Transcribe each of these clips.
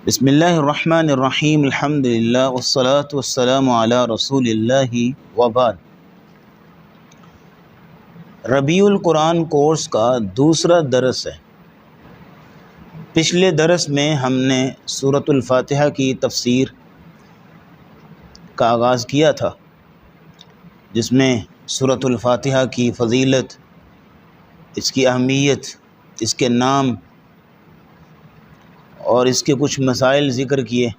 بسم اللہ الرحمن الرحیم الحمد للہ والصلاة والسلام علی رسول اللہ وبعد۔ ربیع القرآن کورس کا دوسرا درس ہے۔ پچھلے درس میں ہم نے سورۃ الفاتحہ کی تفسیر کا آغاز کیا تھا، جس میں سورۃ الفاتحہ کی فضیلت، اس کی اہمیت، اس کے نام اور اس کے کچھ مسائل ذکر کیے۔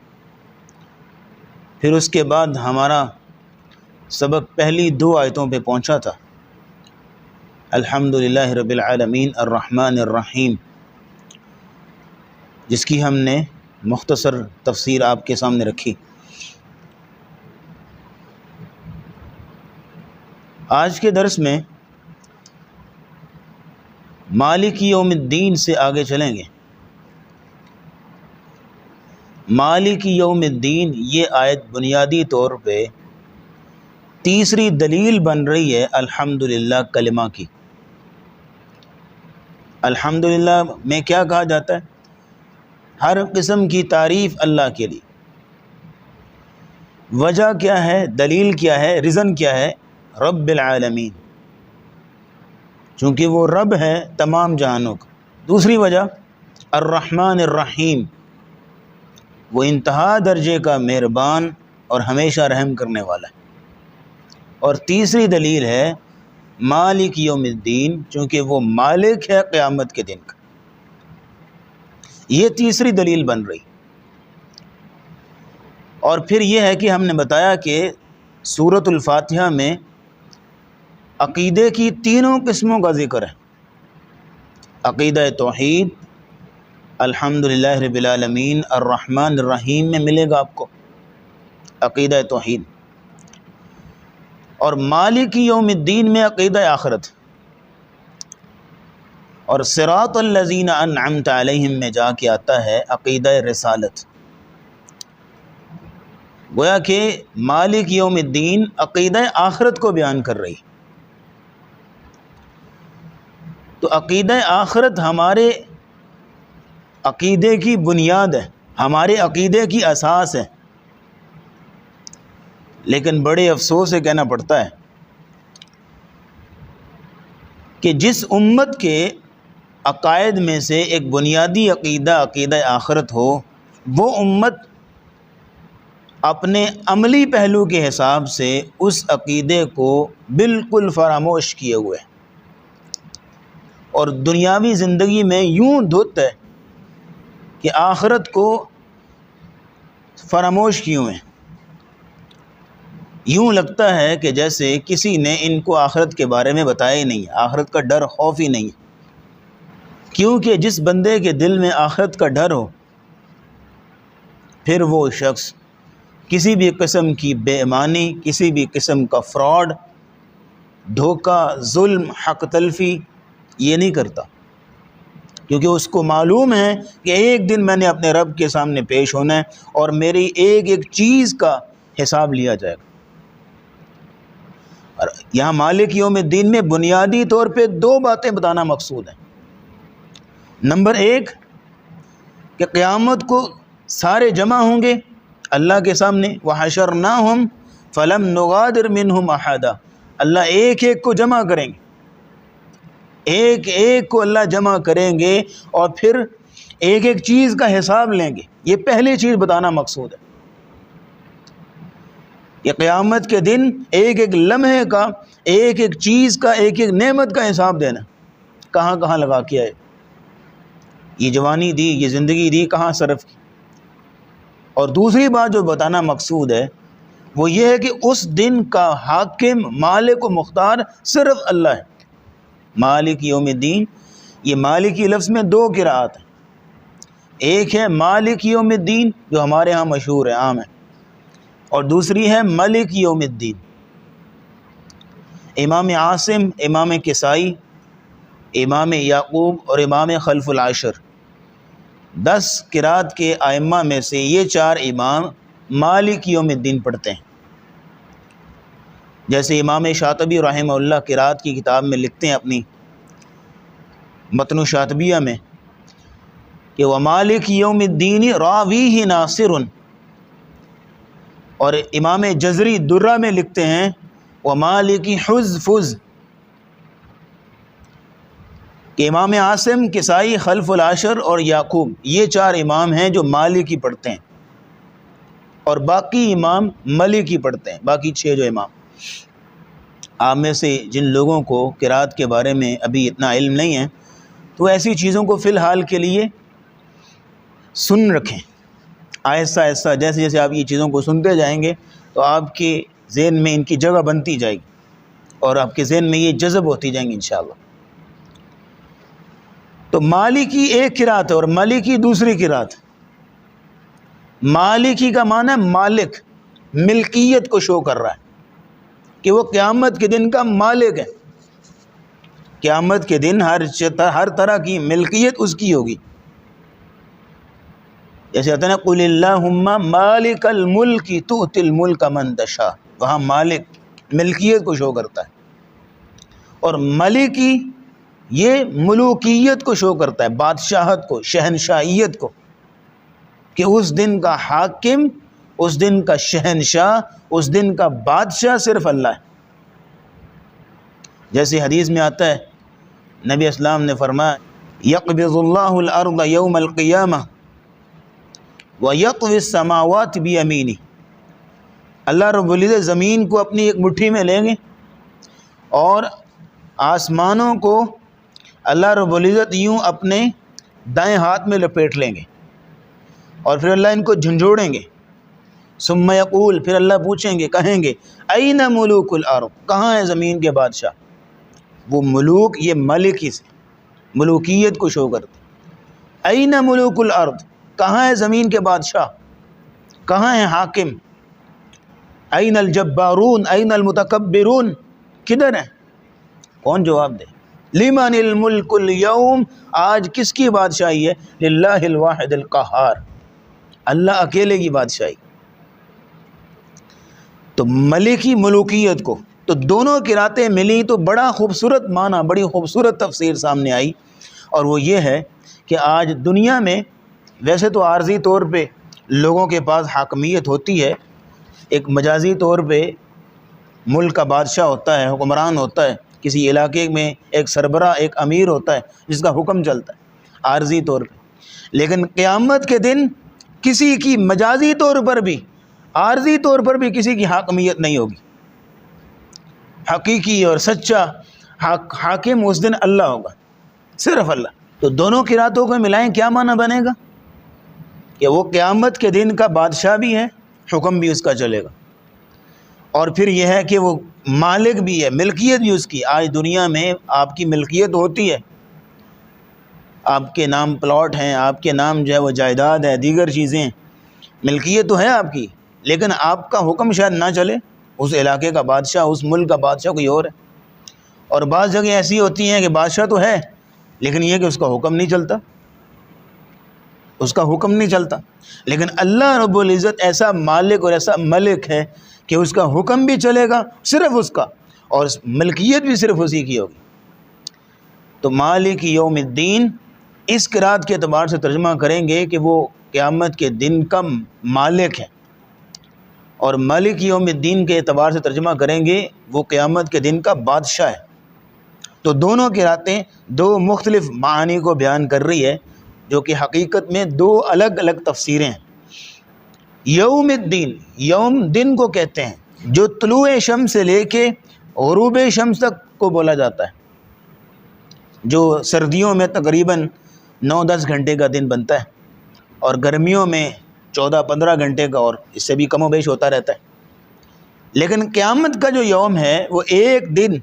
پھر اس کے بعد ہمارا سبق پہلی 2 آیتوں پہ پہنچا تھا، الحمدللہ رب العالمین الرحمن الرحیم، جس کی ہم نے مختصر تفسیر آپ کے سامنے رکھی۔ آج کے درس میں مالک یوم الدین سے آگے چلیں گے۔ مالک یوم الدین یہ آیت بنیادی طور پہ تیسری دلیل بن رہی ہے الحمدللہ کلمہ کی۔ الحمدللہ میں کیا کہا جاتا ہے؟ ہر قسم کی تعریف اللہ کے لیے۔ وجہ کیا ہے؟ دلیل کیا ہے؟ ریزن کیا ہے؟ رب العالمین، چونکہ وہ رب ہے تمام جہانوں کا۔ دوسری وجہ الرحمن الرحیم، وہ انتہا درجے کا مہربان اور ہمیشہ رحم کرنے والا ہے۔ اور تیسری دلیل ہے مالک یوم الدین، چونکہ وہ مالک ہے قیامت کے دن کا۔ یہ تیسری دلیل بن رہی۔ اور پھر یہ ہے کہ ہم نے بتایا کہ سورۃ الفاتحہ میں عقیدے کی 3 قسموں کا ذکر ہے۔ عقیدہ توحید، الحمدللہ رب العالمین الرحمن الرحیم میں ملے گا آپ کو عقیدہ توحید، اور مالک یوم الدین میں عقیدہ آخرت، اور صراط الذین انعمت علیہم میں جا کے آتا ہے عقیدہ رسالت۔ گویا کہ مالک یوم الدین عقیدہ آخرت کو بیان کر رہی۔ تو عقیدہ آخرت ہمارے عقیدے کی بنیاد ہے، ہمارے عقیدے کی اساس ہے۔ لیکن بڑے افسوس سے کہنا پڑتا ہے کہ جس امت کے عقائد میں سے ایک بنیادی عقیدہ عقیدہ آخرت ہو، وہ امت اپنے عملی پہلو کے حساب سے اس عقیدے کو بالکل فراموش کیے ہوئے ہے، اور دنیاوی زندگی میں یوں دھت ہے کہ آخرت کو فراموش کیوں ہیں۔ یوں لگتا ہے کہ جیسے کسی نے ان کو آخرت کے بارے میں بتایا ہی نہیں، آخرت کا ڈر خوف ہی نہیں، کیونکہ جس بندے کے دل میں آخرت کا ڈر ہو، پھر وہ شخص کسی بھی قسم کی بے ایمانی، کسی بھی قسم کا فراڈ، دھوکہ، ظلم، حق تلفی یہ نہیں کرتا، کیونکہ اس کو معلوم ہے کہ ایک دن میں نے اپنے رب کے سامنے پیش ہونا ہے اور میری ایک ایک چیز کا حساب لیا جائے گا۔ اور یہاں مالک یوم الدین میں بنیادی طور پہ 2 باتیں بتانا مقصود ہیں۔ نمبر 1 کہ قیامت کو سارے جمع ہوں گے اللہ کے سامنے، وَحَشَرْنَاهُمْ فَلَمْ نُغَادِرْ مِنْهُمْ أَحَدًا، اللہ ایک ایک کو جمع کریں گے، ایک ایک کو اللہ جمع کریں گے اور پھر ایک ایک چیز کا حساب لیں گے۔ یہ پہلی چیز بتانا مقصود ہے۔ یہ قیامت کے دن ایک ایک لمحے کا، ایک ایک چیز کا، ایک ایک نعمت کا حساب دینا، کہاں کہاں لگا کے آئے، یہ جوانی دی، یہ زندگی دی، کہاں صرف کی۔ اور دوسری بات جو بتانا مقصود ہے وہ یہ ہے کہ اس دن کا حاکم، مالک و مختار صرف اللہ ہے۔ مالک یوم الدین، یہ مالکی لفظ میں 2 قراءت ہیں۔ ایک ہے مالک یوم الدین جو ہمارے ہاں مشہور ہے، عام ہے، اور دوسری ہے ملک یوم الدین۔ امام عاصم، امام کسائی، امام یعقوب اور امام خلف العشر، 10 قراءت کے ائمہ میں سے یہ 4 امام مالک یوم الدین پڑھتے ہیں۔ جیسے امام شاطبی رحمہ اللہ قراءت کی کتاب میں لکھتے ہیں اپنی متن شاطبیہ میں کہ وہ مالک یوم الدین راویہ ناصر، اور امام جزری درہ میں لکھتے ہیں وہ مالک حذفز، کہ امام عاصم، کسائی، خلف العشر اور یعقوب، یہ 4 امام ہیں جو مالکی پڑھتے ہیں، اور باقی امام ملکی پڑھتے ہیں، باقی 6 جو امام۔ آپ میں سے جن لوگوں کو قرات کے بارے میں ابھی اتنا علم نہیں ہے تو ایسی چیزوں کو فی الحال کے لیے سن رکھیں، آہستہ آہستہ جیسے جیسے آپ یہ چیزوں کو سنتے جائیں گے تو آپ کے ذہن میں ان کی جگہ بنتی جائے گی اور آپ کے ذہن میں یہ جذب ہوتی جائیں گی انشاءاللہ۔ تو مالکی ایک قرات ہے اور ملکی دوسری قرات۔ مالکی کا معنی ہے مالک، ملکیت کو شو کر رہا ہے کہ وہ قیامت کے دن کا مالک ہے، قیامت کے دن ہر طرح کی ملکیت اس کی ہوگی۔ جیسے آتا ہے نا قل اللہم مالک الملک تؤتی الملک من تشاء، وہاں مالک ملکیت کو شو کرتا ہے، اور ملکی یہ ملوکیت کو شو کرتا ہے، بادشاہت کو، شہنشاہیت کو، کہ اس دن کا حاکم، اس دن کا شہنشاہ، اس دن کا بادشاہ صرف اللہ ہے۔ جیسے حدیث میں آتا ہے نبی اسلام نے فرمایا یقبض اللہ الارض یوم القیامہ وَيَطْوِي السَّمَاوَاتِ بِيَمِينِهِ، اللہ رب العزت زمین کو اپنی ایک مٹھی میں لیں گے اور آسمانوں کو اللہ رب العزت یوں اپنے دائیں ہاتھ میں لپیٹ لیں گے، اور پھر اللہ ان کو جھنجھوڑیں گے۔ ثم یقول، پھر اللہ پوچھیں گے، کہیں گے این ملوک الارض، کہاں ہے زمین کے بادشاہ؟ وہ ملوک یہ ملکی سے ملوکیت کو شو کرتے، این ملوک الارض، کہاں ہے زمین کے بادشاہ، کہاں ہے حاکم؟ این الجبارون این المتکبرون، کدھر ہیں؟ کون جواب دے؟ لمن الملک اليوم، آج کس کی بادشاہی ہے؟ للہ الواحد القہار، اللہ اکیلے کی بادشاہی۔ تو ملکی ملوکیت کو، تو دونوں قراتیں ملی تو بڑا خوبصورت معنی، بڑی خوبصورت تفسیر سامنے آئی، اور وہ یہ ہے کہ آج دنیا میں ویسے تو عارضی طور پہ لوگوں کے پاس حاکمیت ہوتی ہے، ایک مجازی طور پہ ملک کا بادشاہ ہوتا ہے، حکمران ہوتا ہے، کسی علاقے میں ایک سربراہ، ایک امیر ہوتا ہے جس کا حکم چلتا ہے عارضی طور پہ، لیکن قیامت کے دن کسی کی مجازی طور پر بھی، عارضی طور پر بھی کسی کی حاکمیت نہیں ہوگی، حقیقی اور سچا حاکم اس دن اللہ ہوگا، صرف اللہ۔ تو دونوں قراتوں کو ملائیں کیا معنی بنے گا؟ کہ وہ قیامت کے دن کا بادشاہ بھی ہے، حکم بھی اس کا چلے گا، اور پھر یہ ہے کہ وہ مالک بھی ہے، ملکیت بھی اس کی۔ آج دنیا میں آپ کی ملکیت ہوتی ہے، آپ کے نام پلاٹ ہیں، آپ کے نام جو ہے وہ جائیداد ہے، دیگر چیزیں، ملکیت تو ہے آپ کی، لیکن آپ کا حکم شاید نہ چلے، اس علاقے کا بادشاہ، اس ملک کا بادشاہ کوئی اور ہے۔ اور بعض جگہ ایسی ہوتی ہیں کہ بادشاہ تو ہے لیکن یہ کہ اس کا حکم نہیں چلتا، اس کا حکم نہیں چلتا، لیکن اللہ رب العزت ایسا مالک اور ایسا ملک ہے کہ اس کا حکم بھی چلے گا صرف اس کا، اور ملکیت بھی صرف اسی کی ہوگی۔ تو مالک یوم الدین اس قرات کے اعتبار سے ترجمہ کریں گے کہ وہ قیامت کے دن کا مالک ہے، اور مالک یوم الدین کے اعتبار سے ترجمہ کریں گے وہ قیامت کے دن کا بادشاہ ہے۔ تو دونوں قراتیں دو مختلف معانی کو بیان کر رہی ہے، جو کہ حقیقت میں دو الگ الگ تفسیریں ہیں۔ یوم الدین، یوم دن کو کہتے ہیں جو طلوع شمس سے لے کے غروب شمس تک کو بولا جاتا ہے، جو سردیوں میں تقریباً 9-10 گھنٹے کا دن بنتا ہے، اور گرمیوں میں 14-15 گھنٹے کا، اور اس سے بھی کم و بیش ہوتا رہتا ہے۔ لیکن قیامت کا جو یوم ہے وہ ایک دن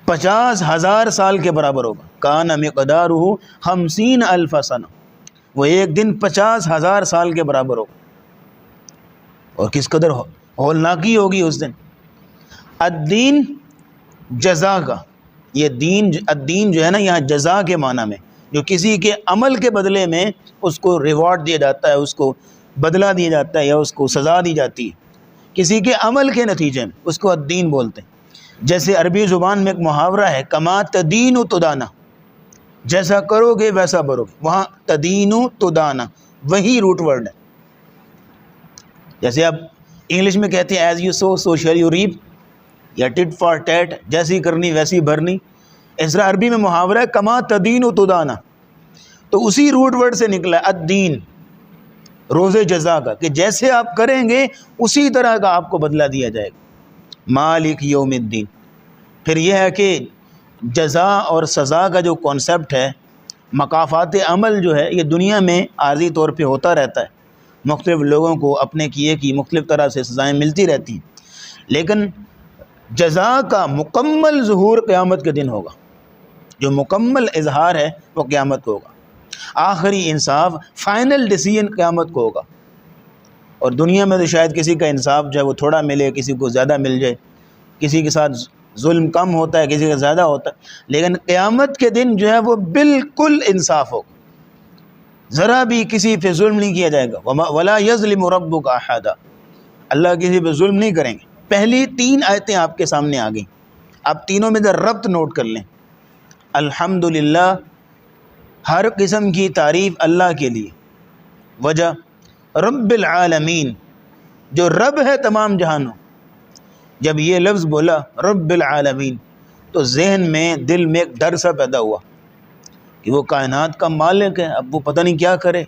50,000 سال کے برابر ہوگا، کان مقدارہ 50,000 سنہ، وہ ایک دن 50,000 سال کے برابر ہوگا، اور کس قدر ہولناکی ہوگی اس دن۔ الدین جزا کا، یہ دین، الدین جو ہے نا یہاں جزا کے معنی میں، جو کسی کے عمل کے بدلے میں اس کو ریوارڈ دیا جاتا ہے، اس کو بدلہ دیا جاتا ہے، یا اس کو سزا دی جاتی ہے، کسی کے عمل کے نتیجے میں، اس کو الدین بولتے ہیں۔ جیسے عربی زبان میں ایک محاورہ ہے، کما تدین تدانا، جیسا کرو گے ویسا بھرو گے. وہاں تدینو تدانا وہی روٹ ورڈ ہے. جیسے آپ انگلش میں کہتے ہیں as you sow so shall you reap, یا ٹٹ فار ٹیٹ, جیسی کرنی ویسی بھرنی. اس طرح عربی میں محاورہ ہے کما تدینو تدانا, تو اسی روٹ ورڈ سے نکلا الدین, روز جزا کا, کہ جیسے آپ کریں گے اسی طرح کا آپ کو بدلہ دیا جائے گا. مالک یوم الدین. پھر یہ ہے کہ جزا اور سزا کا جو کانسیپٹ ہے, مکافات عمل جو ہے یہ دنیا میں عارضی طور پہ ہوتا رہتا ہے. مختلف لوگوں کو اپنے کیے کی مختلف طرح سے سزائیں ملتی رہتی ہیں, لیکن جزا کا مکمل ظہور قیامت کے دن ہوگا. جو مکمل اظہار ہے وہ قیامت کو ہوگا. آخری انصاف, فائنل ڈیسیژن قیامت کو ہوگا. اور دنیا میں تو شاید کسی کا انصاف جو ہے وہ تھوڑا ملے, کسی کو زیادہ مل جائے, کسی کے ساتھ ظلم کم ہوتا ہے, کسی کا زیادہ ہوتا ہے, لیکن قیامت کے دن جو ہے وہ بالکل انصاف ہوگا. ذرا بھی کسی پہ ظلم نہیں کیا جائے گا. وَلَا يَظْلِمُ رَبُّكَ أَحَدًا. اللہ کسی پہ ظلم نہیں کریں گے. پہلی 3 آیتیں آپ کے سامنے آ گئیں, آپ تینوں میں ذرا ربط نوٹ کر لیں. الحمدللہ, ہر قسم کی تعریف اللہ کے لیے. وجہ رب العالمین, جو رب ہے تمام جہانوں. جب یہ لفظ بولا رب العالمین تو ذہن میں دل میں ایک ڈر سا پیدا ہوا کہ وہ کائنات کا مالک ہے, اب وہ پتہ نہیں کیا کرے,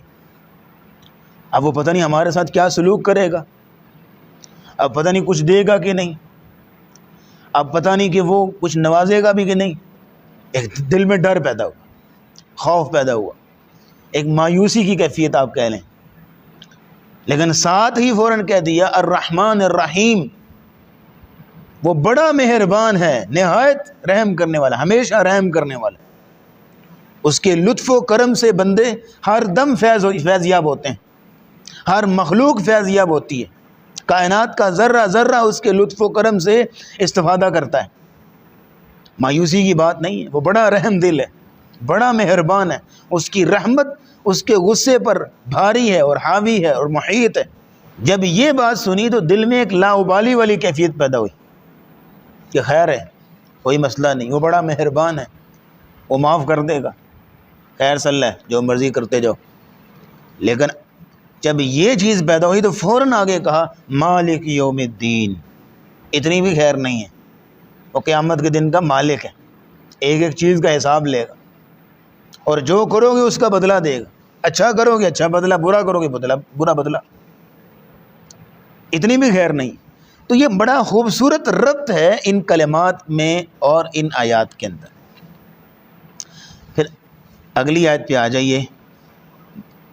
اب وہ پتہ نہیں ہمارے ساتھ کیا سلوک کرے گا, اب پتہ نہیں کچھ دے گا کہ نہیں, اب پتہ نہیں کہ وہ کچھ نوازے گا بھی کہ نہیں. ایک دل میں ڈر پیدا ہوا, خوف پیدا ہوا, ایک مایوسی کی کیفیت آپ کہہ لیں. لیکن ساتھ ہی فوراً کہہ دیا الرحمن الرحیم, وہ بڑا مہربان ہے, نہایت رحم کرنے والا, ہمیشہ رحم کرنے والا. اس کے لطف و کرم سے بندے ہر دم فیض یاب ہوتے ہیں, ہر مخلوق فیض یاب ہوتی ہے. کائنات کا ذرہ ذرہ اس کے لطف و کرم سے استفادہ کرتا ہے. مایوسی کی بات نہیں ہے, وہ بڑا رحم دل ہے, بڑا مہربان ہے. اس کی رحمت اس کے غصے پر بھاری ہے اور حاوی ہے اور محیط ہے. جب یہ بات سنی تو دل میں ایک لا ابالی والی کیفیت پیدا ہوئی کہ خیر ہے, کوئی مسئلہ نہیں, وہ بڑا مہربان ہے, وہ معاف کر دے گا, خیر صلی اللہ, جو مرضی کرتے جاؤ. لیکن جب یہ چیز پیدا ہوئی تو فوراً آگے کہا مالک یوم الدین. اتنی بھی خیر نہیں ہے, وہ قیامت کے دن کا مالک ہے, ایک ایک چیز کا حساب لے گا, اور جو کرو گے اس کا بدلہ دے گا. اچھا کرو گے اچھا بدلہ, برا کرو گے برا بدلہ. اتنی بھی خیر نہیں. تو یہ بڑا خوبصورت ربط ہے ان کلمات میں اور ان آیات کے اندر. پھر اگلی آیت پہ آ جائیے,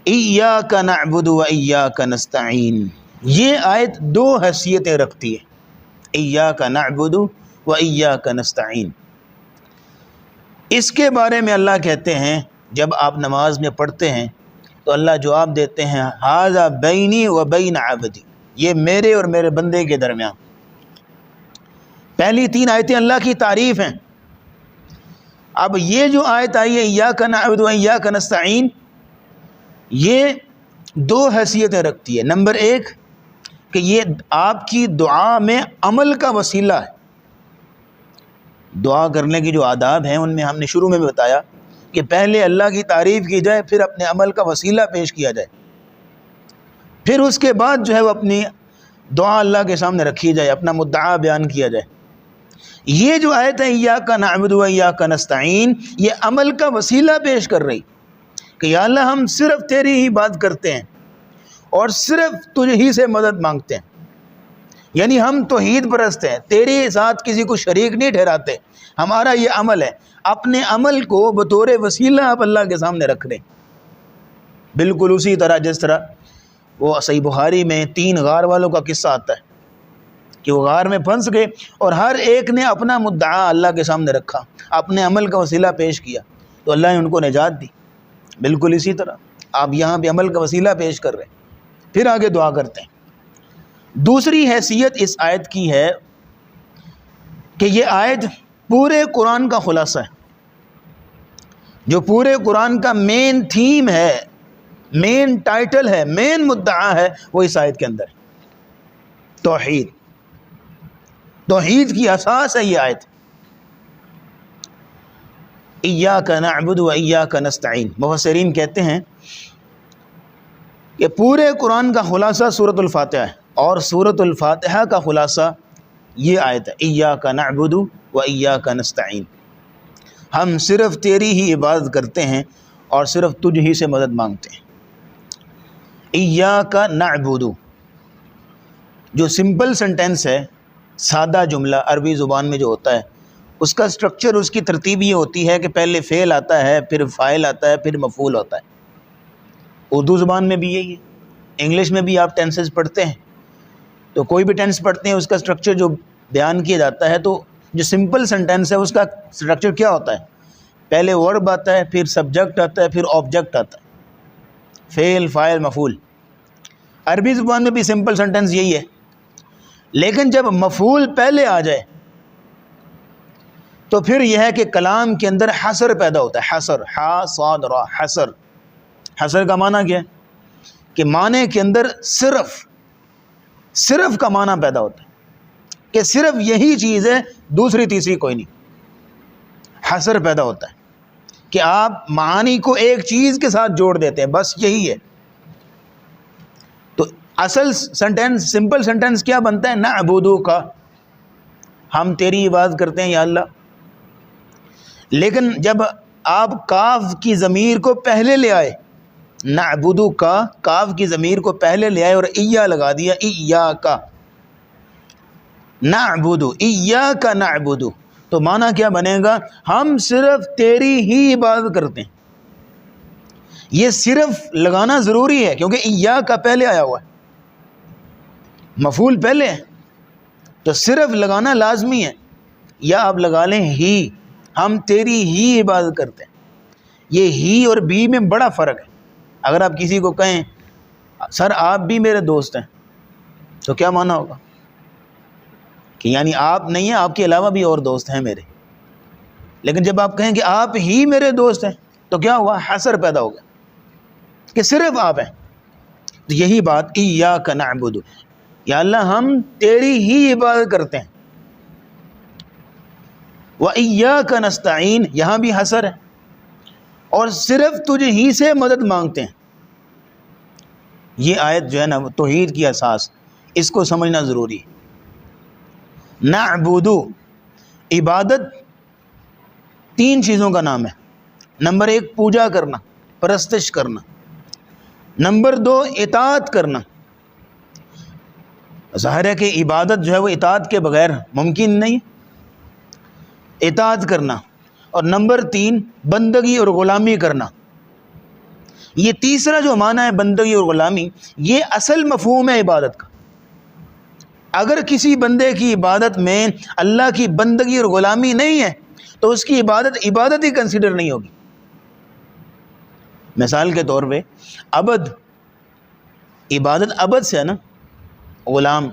ایاک نعبد و ایاک نستعین. یہ آیت 2 حیثیتیں رکھتی ہے, ایاک نعبد و ایاک نستعین. اس کے بارے میں اللہ کہتے ہیں جب آپ نماز میں پڑھتے ہیں تو اللہ جواب دیتے ہیں ھذا بینی و بین عبدی, یہ میرے اور میرے بندے کے درمیان. پہلی 3 آیتیں اللہ کی تعریف ہیں. اب یہ جو آیت آئی ہے ایاک نعبد و ایاک نستعین, یہ 2 حیثیتیں رکھتی ہے. نمبر 1 کہ یہ آپ کی دعا میں عمل کا وسیلہ ہے. دعا کرنے کی جو آداب ہیں ان میں ہم نے شروع میں بھی بتایا کہ پہلے اللہ کی تعریف کی جائے, پھر اپنے عمل کا وسیلہ پیش کیا جائے, پھر اس کے بعد جو ہے وہ اپنی دعا اللہ کے سامنے رکھی جائے, اپنا مدعا بیان کیا جائے. یہ جو آیت ہے ایاک نعبد و ایاک نستعین, یہ عمل کا وسیلہ پیش کر رہی کہ یا اللہ ہم صرف تیری ہی بات کرتے ہیں اور صرف تجھ ہی سے مدد مانگتے ہیں. یعنی ہم توحید پرست ہیں, تیرے ساتھ کسی کو شریک نہیں ٹھہراتے. ہمارا یہ عمل ہے, اپنے عمل کو بطور وسیلہ آپ اللہ کے سامنے رکھ دیں. بالکل اسی طرح جس طرح وہ صحیح بخاری میں 3 غار والوں کا قصہ آتا ہے کہ وہ غار میں پھنس گئے اور ہر ایک نے اپنا مدعا اللہ کے سامنے رکھا, اپنے عمل کا وسیلہ پیش کیا, تو اللہ نے ان کو نجات دی. بالکل اسی طرح آپ یہاں پہ عمل کا وسیلہ پیش کر رہے ہیں, پھر آگے دعا کرتے ہیں. دوسری حیثیت اس آیت کی ہے کہ یہ آیت پورے قرآن کا خلاصہ ہے. جو پورے قرآن کا مین تھیم ہے, مین ٹائٹل ہے, مین مدعا ہے, وہ اس آیت کے اندر ہے. توحید, توحید کی اساس ہے یہ آیت. ایاک نعبد و ایاک نستعین. مفسرین کہتے ہیں کہ پورے قرآن کا خلاصہ سورۃ الفاتحہ ہے، اور سورۃ الفاتحہ کا خلاصہ یہ آیت ہے ایاک نعبد و ایاک نستعین. ہم صرف تیری ہی عبادت کرتے ہیں اور صرف تجھ ہی سے مدد مانگتے ہیں. ایاک نعبد جو سمپل سنٹینس ہے، سادہ جملہ عربی زبان میں جو ہوتا ہے، اس کا سٹرکچر، اس کی ترتیب یہ ہوتی ہے کہ پہلے فعل آتا ہے، پھر فاعل آتا ہے، پھر مفعول ہوتا ہے. اردو زبان میں بھی یہی ہے، انگلش میں بھی آپ ٹینسز پڑھتے ہیں تو کوئی بھی ٹینس پڑھتے ہیں، اس کا سٹرکچر جو بیان کیا جاتا ہے، تو جو سمپل سنٹینس ہے اس کا سٹرکچر کیا ہوتا ہے؟ پہلے ورب آتا ہے، پھر سبجیکٹ آتا ہے، پھر آبجیکٹ آتا ہے، فعل فاعل مفعول. عربی زبان میں بھی سمپل سنٹینس یہی ہے، لیکن جب مفعول پہلے آ جائے تو پھر یہ ہے کہ کلام کے اندر حصر پیدا ہوتا ہے. حصر، حا صاد را، حصر. حصر کا معنی کیا ہے؟ کہ معنی کے اندر صرف کا معنی پیدا ہوتا ہے کہ صرف یہی چیز ہے، دوسری تیسری کوئی نہیں. حصر پیدا ہوتا ہے کہ آپ معانی کو ایک چیز کے ساتھ جوڑ دیتے ہیں، بس یہی ہے. تو اصل سنٹینس، سمپل سنٹینس کیا بنتا ہے؟ نعبدو کا، ہم تیری عبادت کرتے ہیں یا اللہ. لیکن جب آپ کاف کی ضمیر کو پہلے لے آئے، نعبدو کا کاف کی ضمیر کو پہلے لے آئے اور ایا لگا دیا، ایاک نعبدو، ایاک نعبدو، تو معنی کیا بنے گا؟ ہم صرف تیری ہی عبادت کرتے ہیں. یہ صرف لگانا ضروری ہے کیونکہ ایاک پہلے آیا ہوا ہے، مفعول پہلے ہے، تو صرف لگانا لازمی ہے. یا آپ لگا لیں ہی، ہم تیری ہی عبادت کرتے ہیں. یہ ہی اور بھی میں بڑا فرق ہے. اگر آپ کسی کو کہیں سر آپ بھی میرے دوست ہیں، تو کیا معنی ہوگا؟ کہ یعنی آپ نہیں ہیں، آپ کے علاوہ بھی اور دوست ہیں میرے. لیکن جب آپ کہیں کہ آپ ہی میرے دوست ہیں تو کیا ہوا؟ حصر پیدا ہوگا کہ صرف آپ ہیں. تو یہی بات ایاک نعبد، یا اللہ ہم تیری ہی عبادت کرتے ہیں. وَإِيَّاكَ نَسْتَعِينُ، یہاں بھی حصر ہے، اور صرف تجھ ہی سے مدد مانگتے ہیں. یہ آیت جو ہے نا توحید کی اساس، اس کو سمجھنا ضروری ہے. نعبدو، عبادت تین چیزوں کا نام ہے. نمبر 1 پوجا کرنا، پرستش کرنا. نمبر 2 اطاعت کرنا. ظاہر ہے کہ عبادت جو ہے وہ اطاعت کے بغیر ممکن نہیں، اطاعت کرنا. اور نمبر 3 بندگی اور غلامی کرنا. یہ تیسرا جو معنی ہے بندگی اور غلامی، یہ اصل مفہوم ہے عبادت کا. اگر کسی بندے کی عبادت میں اللہ کی بندگی اور غلامی نہیں ہے تو اس کی عبادت ہی کنسیڈر نہیں ہوگی. مثال کے طور پہ عبد، عبادت عبد سے ہے نا، غلام.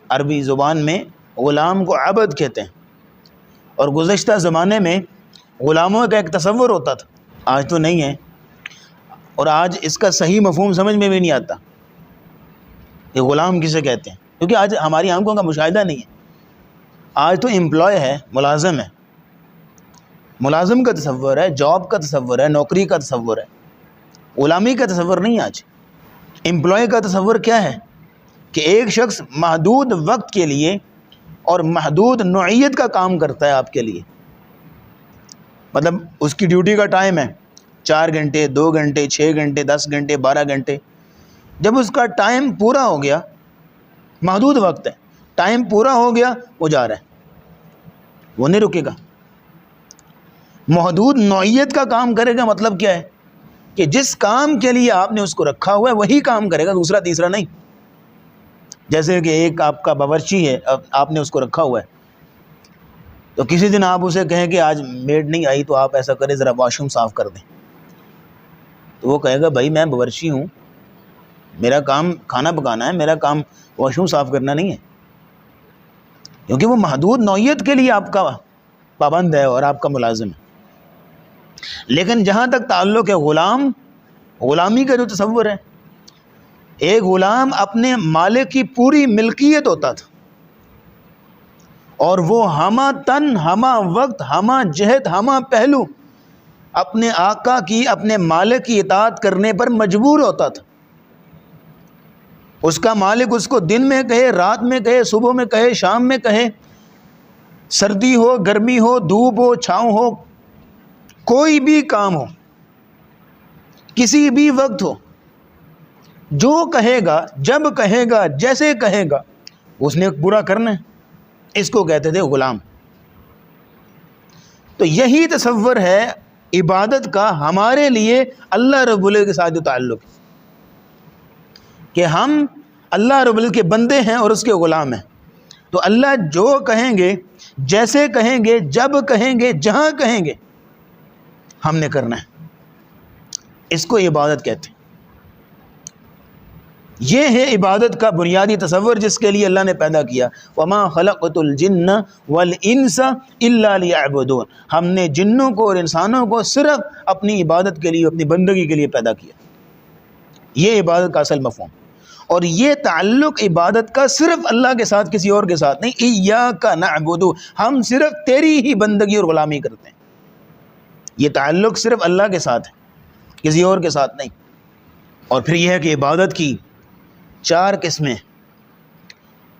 عربی زبان میں غلام کو عبد کہتے ہیں. اور گزشتہ زمانے میں غلاموں کا ایک تصور ہوتا تھا، آج تو نہیں ہے، اور آج اس کا صحیح مفہوم سمجھ میں بھی نہیں آتا کہ غلام کسے کہتے ہیں، کیونکہ آج ہماری آنکھوں کا مشاہدہ نہیں ہے. آج تو امپلائے ہے، ملازم ہے، ملازم کا تصور ہے، جاب کا تصور ہے، نوکری کا تصور ہے. غلامی کا تصور نہیں. آج امپلائی کا تصور کیا ہے کہ ایک شخص محدود وقت کے لیے اور محدود نوعیت کا کام کرتا ہے آپ کے لیے. مطلب اس کی ڈیوٹی کا ٹائم ہے 4 گھنٹے، 2 گھنٹے، 6 گھنٹے، 10 گھنٹے، 12 گھنٹے. جب اس کا ٹائم پورا ہو گیا، محدود وقت ہے، ٹائم پورا ہو گیا، وہ جا رہا ہے، وہ نہیں رکے گا. محدود نوعیت کا کام کرے گا مطلب کیا ہے کہ جس کام کے لیے آپ نے اس کو رکھا ہوا ہے وہی کام کرے گا، دوسرا تیسرا نہیں. جیسے کہ ایک آپ کا باورچی ہے، آپ نے اس کو رکھا ہوا ہے، تو کسی دن آپ اسے کہیں کہ آج میڈ نہیں آئی تو آپ ایسا کریں ذرا واش روم صاف کر دیں، تو وہ کہے گا بھائی میں باورچی ہوں، میرا کام کھانا پکانا ہے، میرا کام واش روم صاف کرنا نہیں ہے. کیونکہ وہ محدود نوعیت کے لیے آپ کا پابند ہے اور آپ کا ملازم ہے. لیکن جہاں تک تعلق ہے غلامی کا جو تصور ہے، ایک غلام اپنے مالک کی پوری ملکیت ہوتا تھا، اور وہ ہمہ تن، ہمہ وقت، ہمہ جہت، ہمہ پہلو اپنے آقا کی، اپنے مالک کی اطاعت کرنے پر مجبور ہوتا تھا۔ اس کا مالک اس کو دن میں کہے، رات میں کہے، صبح میں کہے، شام میں کہے، سردی ہو، گرمی ہو، دھوپ ہو، چھاؤں ہو، کوئی بھی کام ہو، کسی بھی وقت ہو، جو کہے گا، جب کہے گا، جیسے کہے گا، اس نے پورا کرنا ہے۔ اس کو کہتے تھے غلام۔ تو یہی تصور ہے عبادت کا ہمارے لیے اللہ رب العزت کے ساتھ جو تعلق ہے، کہ ہم اللہ رب العزت کے بندے ہیں اور اس کے غلام ہیں۔ تو اللہ جو کہیں گے، جیسے کہیں گے، جب کہیں گے، جہاں کہیں گے، ہم نے کرنا ہے۔ اس کو عبادت کہتے ہیں۔ یہ ہے عبادت کا بنیادی تصور جس کے لیے اللہ نے پیدا کیا۔ وَمَا خَلَقْتُ الْجِنَّ وَالْإِنسَ إِلَّا لِيَعْبُدُونَ، ہم نے جنوں کو اور انسانوں کو صرف اپنی عبادت کے لیے، اپنی بندگی کے لیے پیدا کیا۔ یہ عبادت کا اصل مفہوم، اور یہ تعلق عبادت کا صرف اللہ کے ساتھ، کسی اور کے ساتھ نہیں۔ إِيَّاكَ نَعْبُدُ، ہم صرف تیری ہی بندگی اور غلامی کرتے ہیں۔ یہ تعلق صرف اللہ کے ساتھ ہے، کسی اور کے ساتھ نہیں۔ اور پھر یہ ہے کہ عبادت کی 4 قسمیں،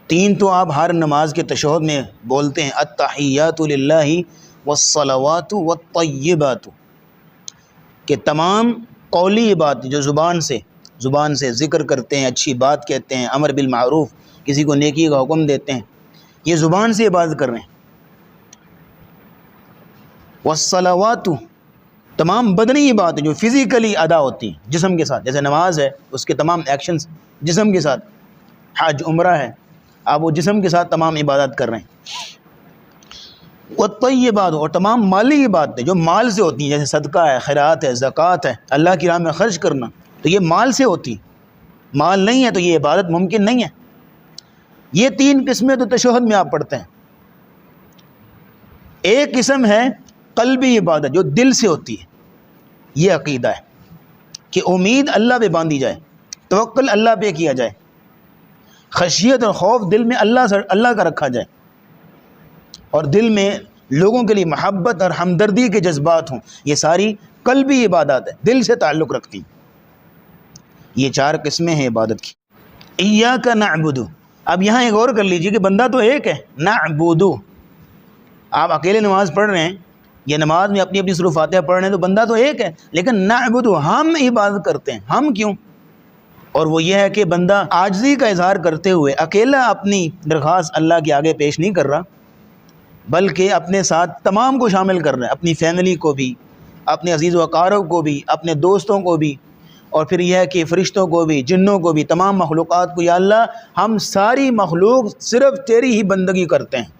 3 تو آپ ہر نماز کے تشہد میں بولتے ہیں، التحیات للہ والصلوات والطیبات، کہ تمام قولی عبادت جو زبان سے ذکر کرتے ہیں، اچھی بات کہتے ہیں، امر بالمعروف، کسی کو نیکی کا حکم دیتے ہیں، یہ زبان سے عبادت کر رہے ہیں۔ والصلوات، تمام بدنی عبادتیں جو فزیکلی ادا ہوتی ہیں جسم کے ساتھ، جیسے نماز ہے، اس کے تمام ایکشنز جسم کے ساتھ، حج عمرہ ہے، آپ وہ جسم کے ساتھ تمام عبادت کر رہے ہیں۔ والطیبات، اور تمام مالی عبادتیں جو مال سے ہوتی ہیں، جیسے صدقہ ہے، خیرات ہے، زکوٰۃ ہے، اللہ کی راہ میں خرچ کرنا، تو یہ مال سے ہوتی ہے۔ مال نہیں ہے تو یہ عبادت ممکن نہیں ہے۔ یہ 3 قسمیں تو تشہد میں آپ پڑھتے ہیں۔ ایک قسم ہے قلبی عبادت جو دل سے ہوتی ہے، یہ عقیدہ ہے کہ امید اللہ پہ باندھی جائے، توکل اللہ پہ کیا جائے، خشیت اور خوف دل میں اللہ کا رکھا جائے، اور دل میں لوگوں کے لیے محبت اور ہمدردی کے جذبات ہوں۔ یہ ساری قلبی عبادات ہیں، دل سے تعلق رکھتی ہیں۔ یہ 4 قسمیں ہیں عبادت کی۔ ایاک نعبد، اب یہاں ایک اور کر لیجئے کہ بندہ تو ایک ہے، نعبد، آپ اکیلے نماز پڑھ رہے ہیں یا نماز میں اپنی سورہ فاتحہ پڑھ رہے ہیں تو بندہ تو ایک ہے، لیکن نعبد، ہم عبادت کرتے ہیں۔ ہم کیوں؟ اور وہ یہ ہے کہ بندہ عاجزی کا اظہار کرتے ہوئے اکیلا اپنی درخواست اللہ کے آگے پیش نہیں کر رہا، بلکہ اپنے ساتھ تمام کو شامل کر رہا ہے، اپنی فیملی کو بھی، اپنے عزیز و اقارب کو بھی، اپنے دوستوں کو بھی، اور پھر یہ ہے کہ فرشتوں کو بھی، جنوں کو بھی، تمام مخلوقات کو۔ یا اللہ، ہم ساری مخلوق صرف تیری ہی بندگی کرتے ہیں،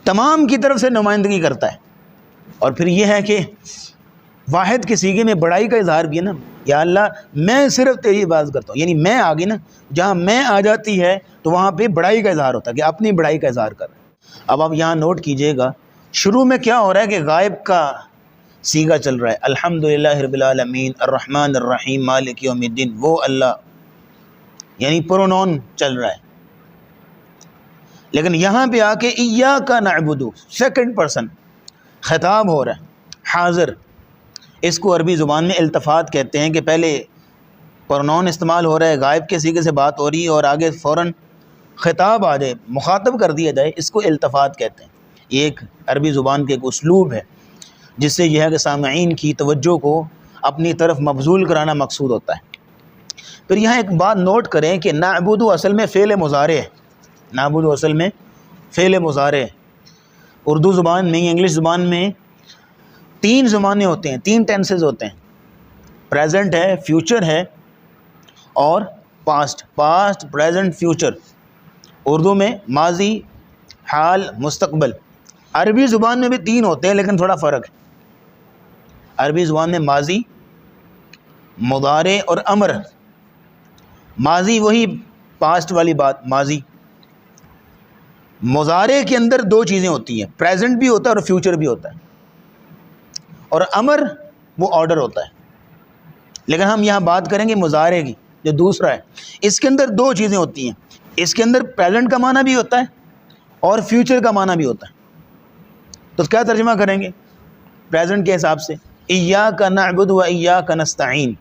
تمام کی طرف سے نمائندگی کرتا ہے۔ اور پھر یہ ہے کہ واحد کے صیغے میں بڑائی کا اظہار بھی ہے نا، یا اللہ میں صرف تیری عبادت کرتا ہوں، یعنی میں آ گئی نا، جہاں میں آ جاتی ہے تو وہاں پہ بڑائی کا اظہار ہوتا ہے کہ اپنی بڑائی کا اظہار کر رہے ہیں۔ اب آپ یہاں نوٹ کیجئے گا، شروع میں کیا ہو رہا ہے کہ غائب کا صیغہ چل رہا ہے، الحمدللہ رب العالمین الرحمن الرحیم مالک یوم الدین، وہ اللہ، یعنی پرونون چل رہا ہے۔ لیکن یہاں پہ آ کے ایاک نعبد، سیکنڈ پرسن خطاب ہو رہا ہے، حاضر۔ اس کو عربی زبان میں التفات کہتے ہیں کہ پہلے پرونون استعمال ہو رہا ہے، غائب کے صیغے سے بات ہو رہی ہے، اور آگے فوراً خطاب آ جائے، مخاطب کر دیا جائے، اس کو التفات کہتے ہیں۔ یہ ایک عربی زبان کے ایک اسلوب ہے جس سے یہ ہے کہ سامعین کی توجہ کو اپنی طرف مبذول کرانا مقصود ہوتا ہے۔ پھر یہاں ایک بات نوٹ کریں کہ نعبد اصل میں فعل مضارع ہے، نعبد اصل میں فعل مضارع ہے۔ اردو زبان میں، انگلش زبان میں 3 زمانے ہوتے ہیں، 3 ٹینسز ہوتے ہیں، پریزنٹ ہے، فیوچر ہے، اور پاسٹ، پریزنٹ، فیوچر۔ اردو میں ماضی، حال، مستقبل۔ عربی زبان میں بھی 3 ہوتے ہیں لیکن تھوڑا فرق ہے۔ عربی زبان میں ماضی، مضارع اور امر۔ ماضی وہی پاسٹ والی بات، ماضی۔ مضارع کے اندر 2 چیزیں ہوتی ہیں، پریزنٹ بھی ہوتا ہے اور فیوچر بھی ہوتا ہے، اور امر وہ آرڈر ہوتا ہے۔ لیکن ہم یہاں بات کریں گے مضارع کی، جو دوسرا ہے، اس کے اندر 2 چیزیں ہوتی ہیں، اس کے اندر پریزنٹ کا معنی بھی ہوتا ہے اور فیوچر کا معنی بھی ہوتا ہے۔ تو کیا ترجمہ کریں گے؟ پریزنٹ کے حساب سے ایاک نعبد و ایاک نستعین،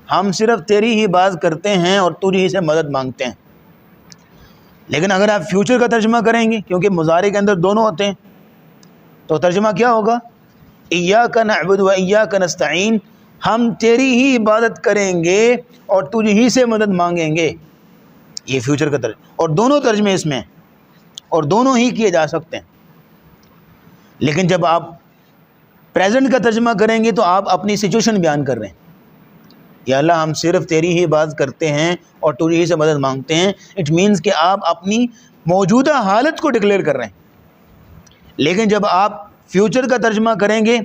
ہم صرف تیری ہی بات کرتے ہیں اور تجھ ہی سے مدد مانگتے ہیں۔ لیکن اگر آپ فیوچر کا ترجمہ کریں گے، کیونکہ مضارع کے اندر دونوں ہوتے ہیں، تو ترجمہ کیا ہوگا؟ ایاک نعبد و ایاک نستعین، ہم تیری ہی عبادت کریں گے اور تجھ ہی سے مدد مانگیں گے، یہ فیوچر کا ترجمہ۔ اور دونوں ترجمے اس میں ہیں اور دونوں ہی کیے جا سکتے ہیں۔ لیکن جب آپ پریزنٹ کا ترجمہ کریں گے تو آپ اپنی سچویشن بیان کر رہے ہیں، یا اللہ ہم صرف تیری ہی بات کرتے ہیں اور تجھ ہی سے مدد مانگتے ہیں۔ اٹ مینس کہ آپ اپنی موجودہ حالت کو ڈکلیئر کر رہے ہیں۔ لیکن جب آپ فیوچر کا ترجمہ کریں گے،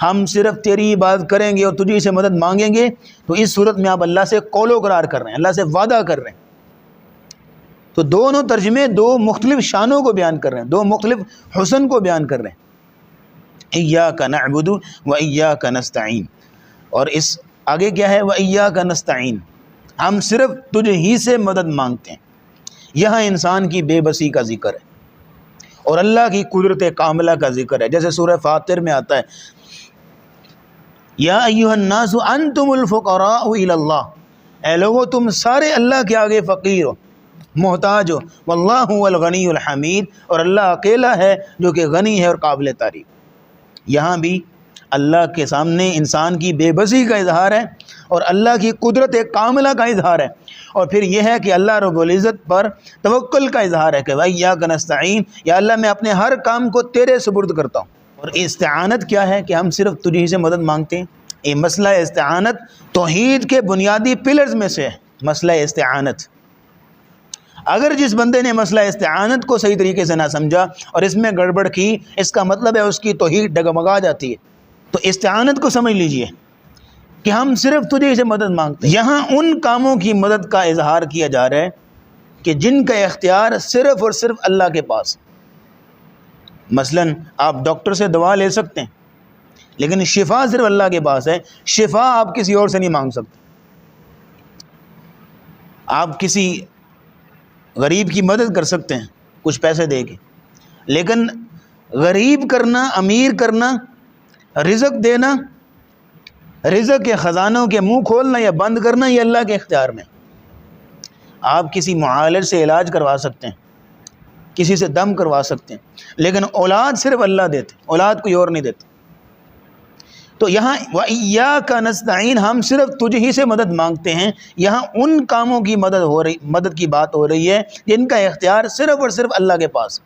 ہم صرف تیری ہی بات کریں گے اور تجھ ہی سے مدد مانگیں گے، تو اس صورت میں آپ اللہ سے قول و قرار کر رہے ہیں، اللہ سے وعدہ کر رہے ہیں۔ تو دونوں ترجمے دو مختلف شانوں کو بیان کر رہے ہیں، دو مختلف حسن کو بیان کر رہے ہیں، ایاک نعبد و ایاک نستعین۔ اور اس آگے کیا ہے؟ وَإِيَّاكَ نَسْتَعِينُ، ہم صرف تجھ ہی سے مدد مانگتے ہیں۔ یہاں انسان کی بے بسی کا ذکر ہے اور اللہ کی قدرت کاملہ کا ذکر ہے، جیسے سورہ فاطر میں آتا ہے یا ایھا الناس انتم الفقراء الی اللہ، اے لوگو تم سارے اللہ کے آگے فقیر ہو، محتاج ہو، واللہ هو الغنی الحمید، اور اللہ اکیلا ہے جو کہ غنی ہے اور قابل تعریف۔ یہاں بھی اللہ کے سامنے انسان کی بے بسی کا اظہار ہے اور اللہ کی قدرت کاملہ کا اظہار ہے، اور پھر یہ ہے کہ اللہ رب العزت پر توکل کا اظہار ہے کہ وَإِيَّاكَ نَسْتَعِينُ، یا اللہ میں اپنے ہر کام کو تیرے سپرد کرتا ہوں۔ اور استعانت کیا ہے؟ کہ ہم صرف تجھ ہی سے مدد مانگتے ہیں۔ یہ مسئلہ استعانت توحید کے بنیادی پلرز میں سے ہے، مسئلہ استعانت۔ اگر جس بندے نے مسئلہ استعانت کو صحیح طریقے سے نہ سمجھا اور اس میں گڑبڑ کی، اس کا مطلب ہے اس کی توحید ڈگمگا جاتی ہے۔ تو استعانت کو سمجھ لیجئے کہ ہم صرف تجھے سے مدد مانگتے ہیں۔ یہاں ان کاموں کی مدد کا اظہار کیا جا رہا ہے کہ جن کا اختیار صرف اور صرف اللہ کے پاس۔ مثلا آپ ڈاکٹر سے دوا لے سکتے ہیں، لیکن شفا صرف اللہ کے پاس ہے، شفا آپ کسی اور سے نہیں مانگ سکتے۔ آپ کسی غریب کی مدد کر سکتے ہیں کچھ پیسے دے کے، لیکن غریب کرنا، امیر کرنا، رزق دینا، رزق کے خزانوں کے منہ کھولنا یا بند کرنا، یہ اللہ کے اختیار میں۔ آپ کسی معالج سے علاج کروا سکتے ہیں، کسی سے دم کروا سکتے ہیں، لیکن اولاد صرف اللہ دیتے، اولاد کوئی اور نہیں دیتا۔ تو یہاں وَإِيَّاكَ نَسْتَعِينُ، ہم صرف تجھ ہی سے مدد مانگتے ہیں، یہاں ان کاموں کی مدد کی بات ہو رہی ہے جن کا اختیار صرف اور صرف اللہ کے پاس۔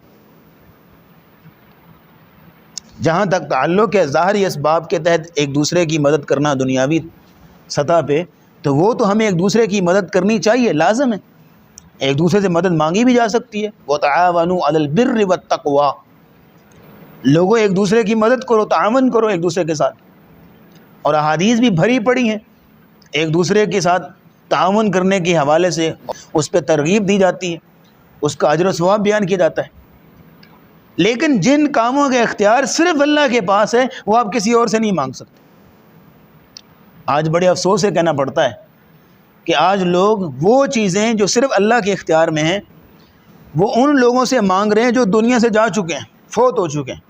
جہاں تک تعلق ہے ظاہری اسباب کے تحت ایک دوسرے کی مدد کرنا دنیاوی سطح پہ، تو وہ تو ہمیں ایک دوسرے کی مدد کرنی چاہیے، لازم ہے، ایک دوسرے سے مدد مانگی بھی جا سکتی ہے۔ وَتَعَاوَنُوا عَلَى الْبِرِّ وَالتَّقْوَىٰ، لوگوں ایک دوسرے کی مدد کرو، تعاون کرو ایک دوسرے کے ساتھ، اور احادیث بھی بھری پڑی ہیں ایک دوسرے کے ساتھ تعاون کرنے کے حوالے سے، اس پہ ترغیب دی جاتی ہے، اس کا اجر و ثواب بیان کیا جاتا ہے۔ لیکن جن کاموں کا اختیار صرف اللہ کے پاس ہے، وہ آپ کسی اور سے نہیں مانگ سکتے۔ آج بڑے افسوس سے کہنا پڑتا ہے کہ آج لوگ وہ چیزیں جو صرف اللہ کے اختیار میں ہیں، وہ ان لوگوں سے مانگ رہے ہیں جو دنیا سے جا چکے ہیں، فوت ہو چکے ہیں،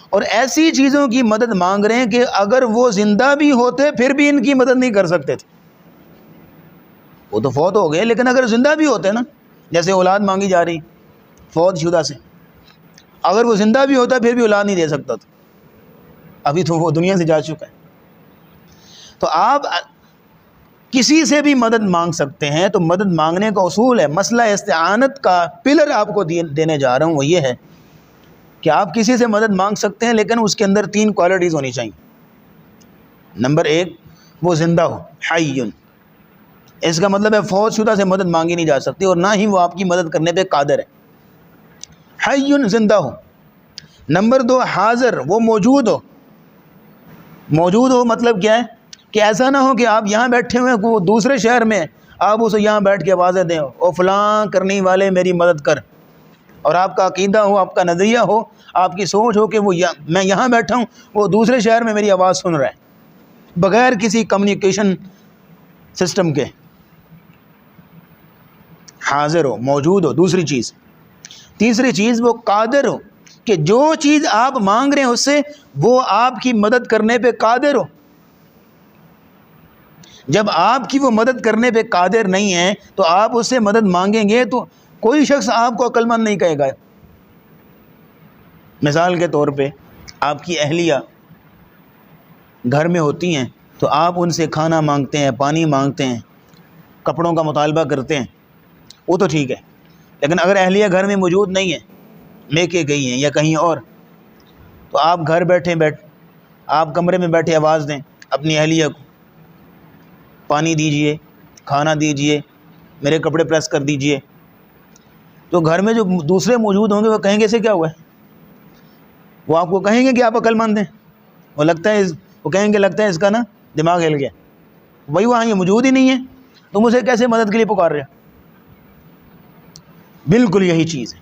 اور ایسی چیزوں کی مدد مانگ رہے ہیں کہ اگر وہ زندہ بھی ہوتے پھر بھی ان کی مدد نہیں کر سکتے تھے۔ وہ تو فوت ہو گئے، لیکن اگر زندہ بھی ہوتے نا، جیسے اولاد مانگی جا رہی فوت شدہ سے، اگر وہ زندہ بھی ہوتا پھر بھی اولاد نہیں دے سکتا تھا، ابھی تو وہ دنیا سے جا چکا ہے۔ تو آپ کسی سے بھی مدد مانگ سکتے ہیں، تو مدد مانگنے کا اصول ہے۔ مسئلہ استعانت کا پلر آپ کو دینے جا رہا ہوں، وہ یہ ہے کہ آپ کسی سے مدد مانگ سکتے ہیں، لیکن اس کے اندر 3 کوالٹیز ہونی چاہیے۔ نمبر 1، وہ زندہ ہو، حیٌ، اس کا مطلب ہے فوت شدہ سے مدد مانگی نہیں جا سکتی، اور نہ ہی وہ آپ کی مدد کرنے پہ قادر ہے۔ حیٌ، زندہ ہو۔ نمبر 2، حاضر، وہ موجود ہو۔ موجود ہو مطلب کیا ہے؟ کہ ایسا نہ ہو کہ آپ یہاں بیٹھے ہوئے ہیں، وہ دوسرے شہر میں، آپ اسے یہاں بیٹھ کے آوازیں دیں، او فلاں کرنے والے میری مدد کر، اور آپ کا عقیدہ ہو، آپ کا نظریہ ہو، آپ کی سوچ ہو کہ میں یہاں بیٹھا ہوں، وہ دوسرے شہر میں میری آواز سن رہا ہے، بغیر کسی کمیونیکیشن سسٹم کے۔ حاضر ہو، موجود ہو، دوسری چیز۔ تیسری چیز، وہ قادر ہو، کہ جو چیز آپ مانگ رہے ہیں اس سے وہ آپ کی مدد کرنے پہ قادر ہو۔ جب آپ کی وہ مدد کرنے پہ قادر نہیں ہے تو آپ اس سے مدد مانگیں گے تو کوئی شخص آپ کو عقل مند نہیں کہے گا۔ مثال کے طور پہ آپ کی اہلیہ گھر میں ہوتی ہیں تو آپ ان سے کھانا مانگتے ہیں، پانی مانگتے ہیں، کپڑوں کا مطالبہ کرتے ہیں، وہ تو ٹھیک ہے۔ لیکن اگر اہلیہ گھر میں موجود نہیں ہے، میکے گئی ہیں یا کہیں اور، تو آپ گھر آپ کمرے میں بیٹھے آواز دیں اپنی اہلیہ کو، پانی دیجئے، کھانا دیجئے، میرے کپڑے پریس کر دیجئے، تو گھر میں جو دوسرے موجود ہوں گے وہ کہیں گے اسے کیا ہوا ہے؟ وہ آپ کو کہیں گے کہ آپ عقل مند ہیں؟ وہ کہیں گے لگتا ہے اس کا نا دماغ ہل گیا، وہی وہاں یہ موجود ہی نہیں ہے، تم اسے کیسے مدد کے لیے پکار رہے ہو؟ بالکل یہی چیز ہے۔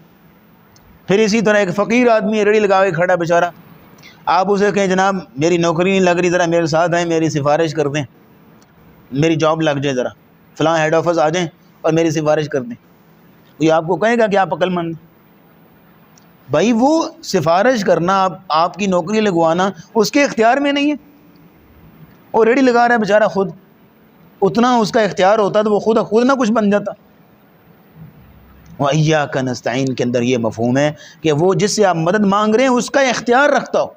پھر اسی طرح ایک فقیر آدمی ریڑھی لگا کے کھڑا بیچارہ، آپ اسے کہیں جناب میری نوکری نہیں لگ رہی، ذرا میرے ساتھ آئیں، میری سفارش کر دیں، میری جاب لگ جائے، ذرا فلاں ہیڈ آفس آ جائیں اور میری سفارش کر دیں، یہ آپ کو کہے گا کہ آپ عقل مند ہیں؟ بھائی وہ سفارش کرنا، آپ کی نوکری لگوانا اس کے اختیار میں نہیں ہے، وہ ریڑھی لگا رہا ہے بیچارہ، خود اتنا اس کا اختیار ہوتا تو وہ خود نہ کچھ بن جاتا۔ وَإِيَّاكَ نَسْتَعِينُ کے اندر یہ مفہوم ہے کہ وہ جس سے آپ مدد مانگ رہے ہیں اس کا اختیار رکھتا ہو۔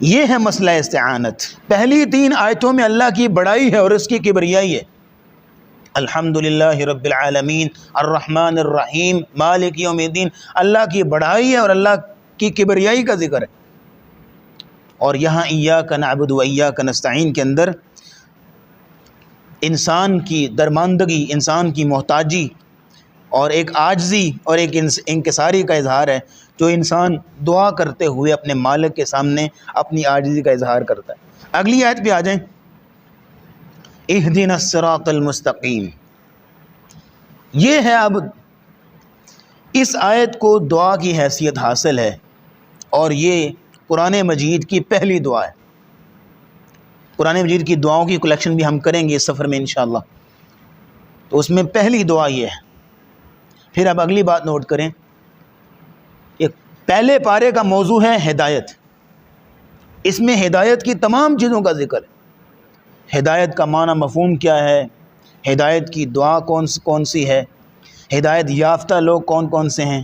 یہ ہے مسئلہ استعانت۔ پہلی 3 آیتوں میں اللہ کی بڑائی ہے اور اس کی کبریائی ہے۔ الحمدللہ رب العالمین الرحمن الرحیم مالک یوم الدین، اللہ کی بڑائی ہے اور اللہ کی کبریائی کا ذکر ہے۔ اور یہاں ایاک نعبد و ایاک نستعین کے اندر انسان کی درماندگی، انسان کی محتاجی اور ایک عاجزی اور ایک انکساری کا اظہار ہے، جو انسان دعا کرتے ہوئے اپنے مالک کے سامنے اپنی عاجزی کا اظہار کرتا ہے۔ اگلی آیت پہ آ جائیں، اہدنا الصراط المستقیم۔ یہ ہے، اب اس آیت کو دعا کی حیثیت حاصل ہے اور یہ قرآن مجید کی پہلی دعا ہے۔ قرآن مجید کی دعاؤں کی کلیکشن بھی ہم کریں گے اس سفر میں انشاءاللہ، تو اس میں پہلی دعا یہ ہے۔ پھر اب اگلی بات نوٹ کریں، کہ پہلے پارے کا موضوع ہے ہدایت۔ اس میں ہدایت کی تمام چیزوں کا ذکر ہے۔ ہدایت کا معنی مفہوم کیا ہے، ہدایت کی دعا کون سی ہے، ہدایت یافتہ لوگ کون کون سے ہیں،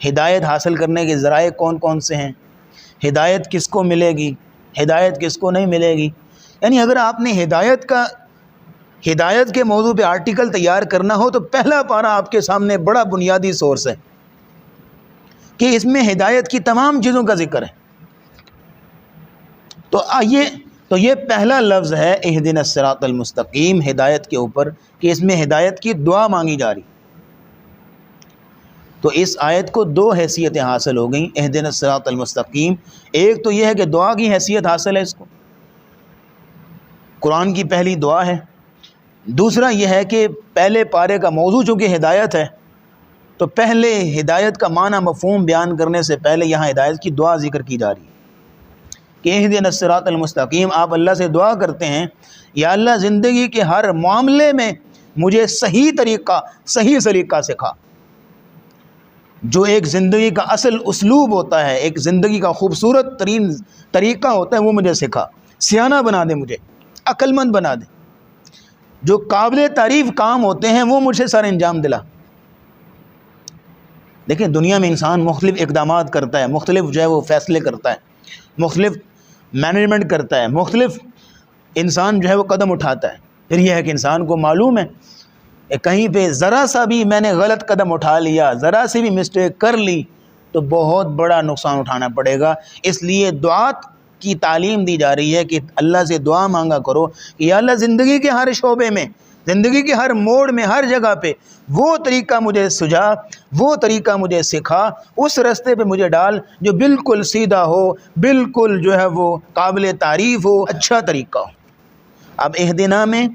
ہدایت حاصل کرنے کے ذرائع کون کون سے ہیں، ہدایت کس کو ملے گی، ہدایت کس کو نہیں ملے گی۔ یعنی اگر آپ نے ہدایت کے موضوع پہ آرٹیکل تیار کرنا ہو تو پہلا پارہ آپ کے سامنے بڑا بنیادی سورس ہے کہ اس میں ہدایت کی تمام چیزوں کا ذکر ہے۔ تو یہ پہلا لفظ ہے اہدنا الصراط المستقیم، ہدایت کے اوپر، کہ اس میں ہدایت کی دعا مانگی جا رہی۔ تو اس آیت کو 2 حیثیتیں حاصل ہو گئیں، اہدنا الصراط المستقیم۔ ایک تو یہ ہے کہ دعا کی حیثیت حاصل ہے، اس کو قرآن کی پہلی دعا ہے۔ دوسرا یہ ہے کہ پہلے پارے کا موضوع چونکہ ہدایت ہے، تو پہلے ہدایت کا معنی مفہوم بیان کرنے سے پہلے یہاں ہدایت کی دعا ذکر کی جا رہی ہے کہ اہدنا الصراط المستقیم۔ آپ اللہ سے دعا کرتے ہیں، یا اللہ زندگی کے ہر معاملے میں مجھے صحیح سلیقہ سکھا۔ جو ایک زندگی کا اصل اسلوب ہوتا ہے، ایک زندگی کا خوبصورت ترین طریقہ ہوتا ہے، وہ مجھے سکھا، سیانہ بنا دے، مجھے عقل مند بنا دے۔ جو قابل تعریف کام ہوتے ہیں وہ مجھے سر انجام دلا۔ دیکھیں دنیا میں انسان مختلف اقدامات کرتا ہے، مختلف جو ہے وہ فیصلے کرتا ہے، مختلف مینجمنٹ کرتا ہے، مختلف انسان جو ہے وہ قدم اٹھاتا ہے۔ پھر یہ ہے کہ انسان کو معلوم ہے کہ کہیں پہ ذرا سا بھی میں نے غلط قدم اٹھا لیا، ذرا سی بھی مسٹیک کر لی تو بہت بڑا نقصان اٹھانا پڑے گا۔ اس لیے دعا کی تعلیم دی جا رہی ہے کہ اللہ سے دعا مانگا کرو کہ یا اللہ زندگی کے ہر شعبے میں، زندگی کے ہر موڑ میں، ہر جگہ پہ وہ طریقہ مجھے سجھا، وہ طریقہ مجھے سکھا، اس رستے پہ مجھے ڈال جو بالکل سیدھا ہو، بالکل جو ہے وہ قابل تعریف ہو، اچھا طریقہ ہو۔ اب اہدنا میں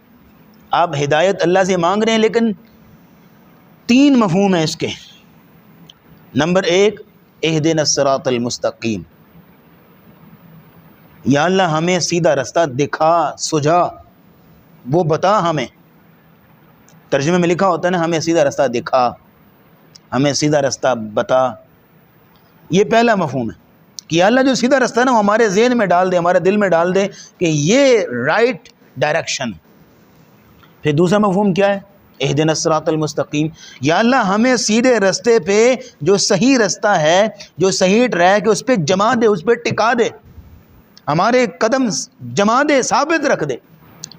آپ ہدایت اللہ سے مانگ رہے ہیں، لیکن 3 مفہوم ہیں اس کے۔ نمبر 1، اہدنا الصراط المستقیم، یا اللہ ہمیں سیدھا رستہ دکھا، سجھا، وہ بتا ہمیں۔ ترجمے میں لکھا ہوتا ہے نا، ہمیں سیدھا رستہ دکھا۔ ہمیں سیدھا رستہ بتا. یہ پہلا مفہوم ہے کہ یا اللہ جو سیدھا رستہ ہے نا وہ ہمارے ذہن میں ڈال دے, ہمارے دل میں ڈال دے کہ یہ رائٹ ڈائریکشن. پھر دوسرا مفہوم کیا ہے؟ اہدنا الصراط المستقیم. یا اللہ ہمیں سیدھے رستے پہ جو صحیح رستہ ہے, جو صحیح ٹریک ہے, اس پہ جما دے, اس پہ ٹکا دے, ہمارے قدم جما دے, ثابت رکھ دے.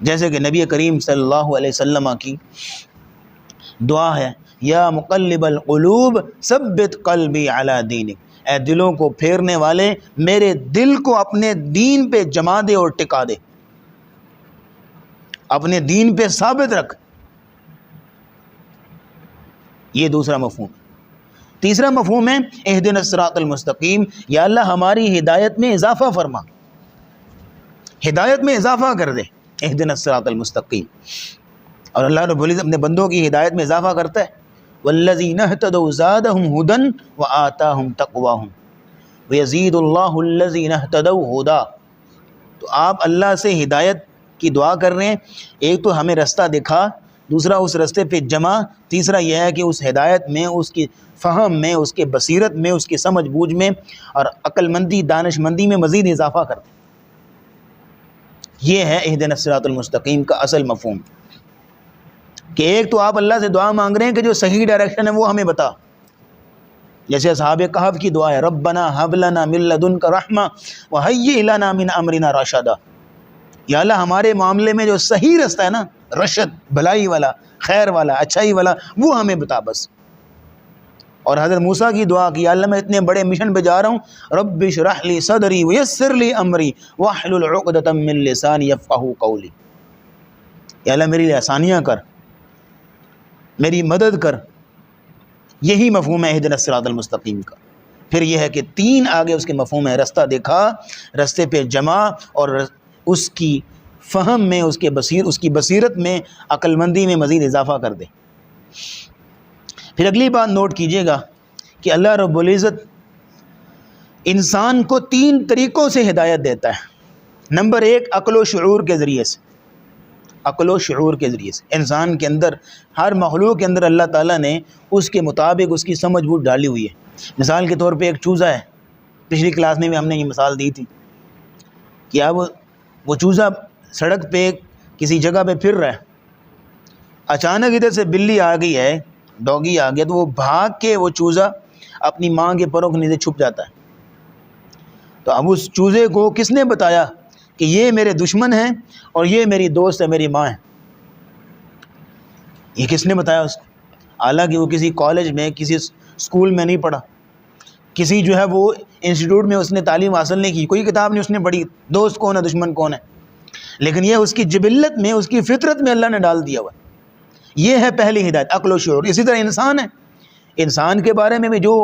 جیسے کہ نبی کریم صلی اللہ علیہ وسلم کی دعا ہے, یا مقلب القلوب ثبت قلبی علی دینک. اے دلوں کو پھیرنے والے میرے دل کو اپنے دین پہ جما دے اور ٹکا دے, اپنے دین پہ ثابت رکھ. یہ دوسرا مفہوم. تیسرا مفہوم ہے اہدنا الصراط المستقیم. یا اللہ ہماری ہدایت میں اضافہ فرما, ہدایت میں اضافہ کر دے. اہدنا الصراط المستقیم. اور اللہ رب العزت اپنے بندوں کی ہدایت میں اضافہ کرتا ہے, والذین اہتدوا زادہم ھدی وآتاہم تقواہم ویزید اللہ الذین اہتدوا ھدی. تو آپ اللہ سے ہدایت کی دعا کر رہے ہیں. ایک تو ہمیں رستہ دکھا, دوسرا اس رستے پہ جمع, تیسرا یہ ہے کہ اس ہدایت میں, اس کی فہم میں, اس کے بصیرت میں, اس کی سمجھ بوجھ میں اور عقل مندی, دانش مندی میں مزید اضافہ کر دیں. یہ ہے اہدنا الصراط المستقیم کا اصل مفہوم, کہ ایک تو آپ اللہ سے دعا مانگ رہے ہیں کہ جو صحیح ڈائریکشن ہے وہ ہمیں بتا. جیسے اصحاب کہف کی دعا ہے, ربنا ہب لنا من لدنک رحمہ وہیئ لنا من امرنا رشدا. یا اللہ ہمارے معاملے میں جو صحیح رستہ ہے نا, رشد, بھلائی والا, خیر والا, اچھائی والا, وہ ہمیں بتا بس. اور حضرت موسیٰ کی دعا کی, یا اللہ میں اتنے بڑے مشن پہ جا رہا ہوں, رب اشرح لی صدری ویسر لی امری واحلل عقدۃ من لسانی یفقہوا قولی. یا اللہ میری لیے آسانیاں کر, میری مدد کر. یہی مفہوم ہے اہدنا الصراط المستقیم کا. پھر یہ ہے کہ تین آگے اس کے مفہوم ہے, رستہ دکھا, رستے پہ جمع, اور اس کی فہم میں, اس کی بصیرت میں, عقل مندی میں مزید اضافہ کر دے. پھر اگلی بات نوٹ کیجئے گا کہ اللہ رب العزت انسان کو تین طریقوں سے ہدایت دیتا ہے. نمبر ایک, عقل و شعور کے ذریعے سے. عقل و شعور کے ذریعے سے انسان کے اندر, ہر مخلوق کے اندر اللہ تعالیٰ نے اس کے مطابق اس کی سمجھ بوجھ ڈالی ہوئی ہے. مثال کے طور پہ ایک چوزا ہے, پچھلی کلاس میں بھی ہم نے یہ مثال دی تھی کہ اب وہ چوزا سڑک پہ کسی جگہ پہ پھر رہا ہے, اچانک ادھر سے بلی آ گئی ہے, ڈوگی آ گیا, تو وہ بھاگ کے وہ چوزا اپنی ماں کے پروں کے نیچے چھپ جاتا ہے. تو اب اس چوزے کو کس نے بتایا کہ یہ میرے دشمن ہیں اور یہ میری دوست ہے, میری ماں ہے؟ یہ کس نے بتایا اس کو؟ حالانکہ وہ کسی کالج میں, کسی اسکول میں نہیں پڑھا, کسی جو ہے وہ انسٹیٹیوٹ میں اس نے تعلیم حاصل نہیں کی, کوئی کتاب نہیں اس نے پڑھی دوست کون ہے دشمن کون ہے, لیکن یہ اس کی جبلت میں, اس کی فطرت میں اللہ نے ڈال دیا ہوا. یہ ہے پہلی ہدایت, عقل و شعور. اسی طرح انسان ہے, انسان کے بارے میں بھی جو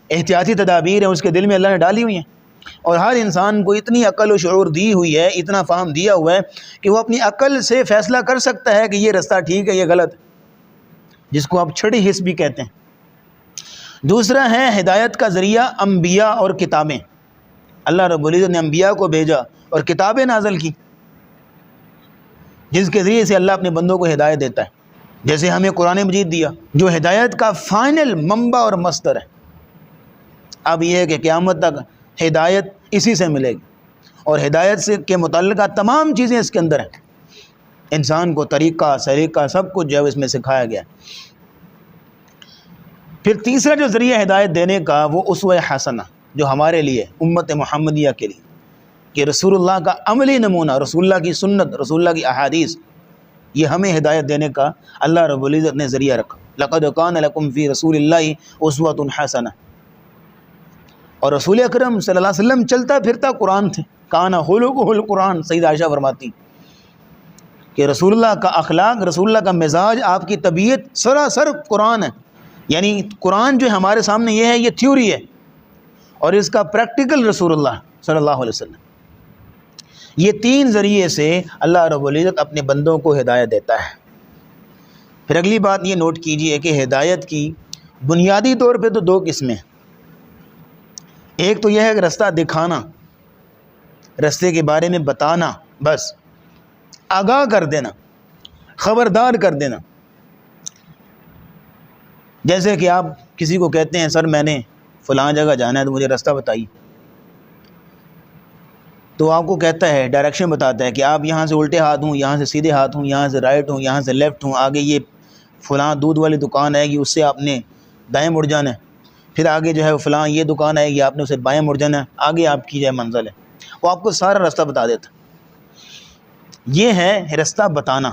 احتیاطی تدابیر ہیں اس کے دل میں اللہ نے ڈالی ہوئی ہیں, اور ہر انسان کو اتنی عقل و شعور دی ہوئی ہے, اتنا فہم دیا ہوا ہے کہ وہ اپنی عقل سے فیصلہ کر سکتا ہے کہ یہ رستہ ٹھیک ہے, یہ غلط, جس کو آپ چھٹی حس بھی کہتے ہیں. دوسرا ہے ہدایت کا ذریعہ انبیاء اور کتابیں. اللہ رب العزت نے انبیاء کو بھیجا اور کتابیں نازل کی, جس کے ذریعے سے اللہ اپنے بندوں کو ہدایت دیتا ہے. جیسے ہمیں قرآن مجید دیا جو ہدایت کا فائنل منبع اور مصدر ہے. اب یہ ہے کہ قیامت تک ہدایت اسی سے ملے گی, اور ہدایت سے کے متعلقہ تمام چیزیں اس کے اندر ہیں. انسان کو طریقہ, سلیقہ, سب کچھ جو ہے اس میں سکھایا گیا ہے. پھر تیسرا جو ذریعہ ہدایت دینے کا وہ اسوہ حسنہ, جو ہمارے لیے امت محمدیہ کے لیے, کہ رسول اللہ کا عملی نمونہ, رسول اللہ کی سنت, رسول اللہ کی احادیث, یہ ہمیں ہدایت دینے کا اللہ رب العزت نے ذریعہ رکھا. لقد کان لکم فی رسول اللہ اسوۃ حسنہ. اور رسول اکرم صلی اللہ علیہ وسلم چلتا پھرتا قرآن تھے. کان خلقہ القرآن, سیدہ عائشہ فرماتی کہ رسول اللہ کا اخلاق, رسول اللہ کا مزاج, آپ کی طبیعت سراسر قرآن ہے. یعنی قرآن جو ہمارے سامنے یہ ہے, یہ تھیوری ہے, اور اس کا پریکٹیکل رسول اللہ صلی اللہ علیہ وسلم. یہ تین ذریعے سے اللہ رب العزت اپنے بندوں کو ہدایت دیتا ہے. پھر اگلی بات یہ نوٹ کیجئے کہ ہدایت کی بنیادی طور پہ تو دو قسمیں. ایک تو یہ ہے کہ رستہ دکھانا, رستے کے بارے میں بتانا, بس آگاہ کر دینا, خبردار کر دینا. جیسے کہ آپ کسی کو کہتے ہیں سر میں نے فلاں جگہ جانا ہے تو مجھے راستہ بتائیے، تو آپ کو کہتا ہے، ڈائریکشن بتاتا ہے کہ آپ یہاں سے الٹے ہاتھ ہوں، یہاں سے سیدھے ہاتھ ہوں، یہاں سے رائٹ ہوں، یہاں سے لیفٹ ہوں، آگے یہ فلاں دودھ والی دکان آئے گی، اس سے آپ نے دائیں مڑ جانا ہے، پھر آگے جو ہے فلاں یہ دکان آئے گی، آپ نے اسے بائیں مڑ جانا ہے، آگے آپ کی جو ہے منزل ہے۔ وہ آپ کو سارا راستہ بتا دیتا۔ یہ ہے رستہ بتانا،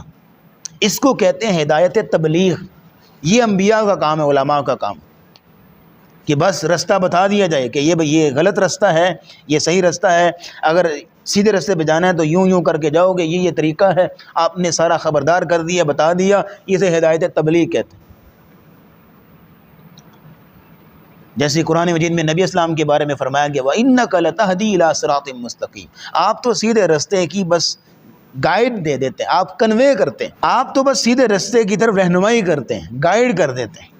اس کو کہتے ہیں ہدایت تبلیغ۔ یہ انبیاء کا کام ہے، علماء کا کام، کہ بس رستہ بتا دیا جائے کہ یہ غلط رستہ ہے، یہ صحیح رستہ ہے، اگر سیدھے رستے پہ جانا ہے تو یوں یوں کر کے جاؤ گے، یہ طریقہ ہے، آپ نے سارا خبردار کر دیا، بتا دیا، اسے ہدایت تبلیغ کہتے ہیں۔ جیسے قرآن مجید میں نبی اسلام کے بارے میں فرمایا گیا وَإِنَّكَ لَتَهْدِي إِلَىٰ صِرَاطٍ مُسْتَقِيمٍ، آپ تو سیدھے رستے کی بس گائیڈ دے دیتے ہیں، آپ کنوے کرتے ہیں، آپ تو بس سیدھے رستے کی طرف رہنمائی کرتے ہیں، گائیڈ کر دیتے ہیں۔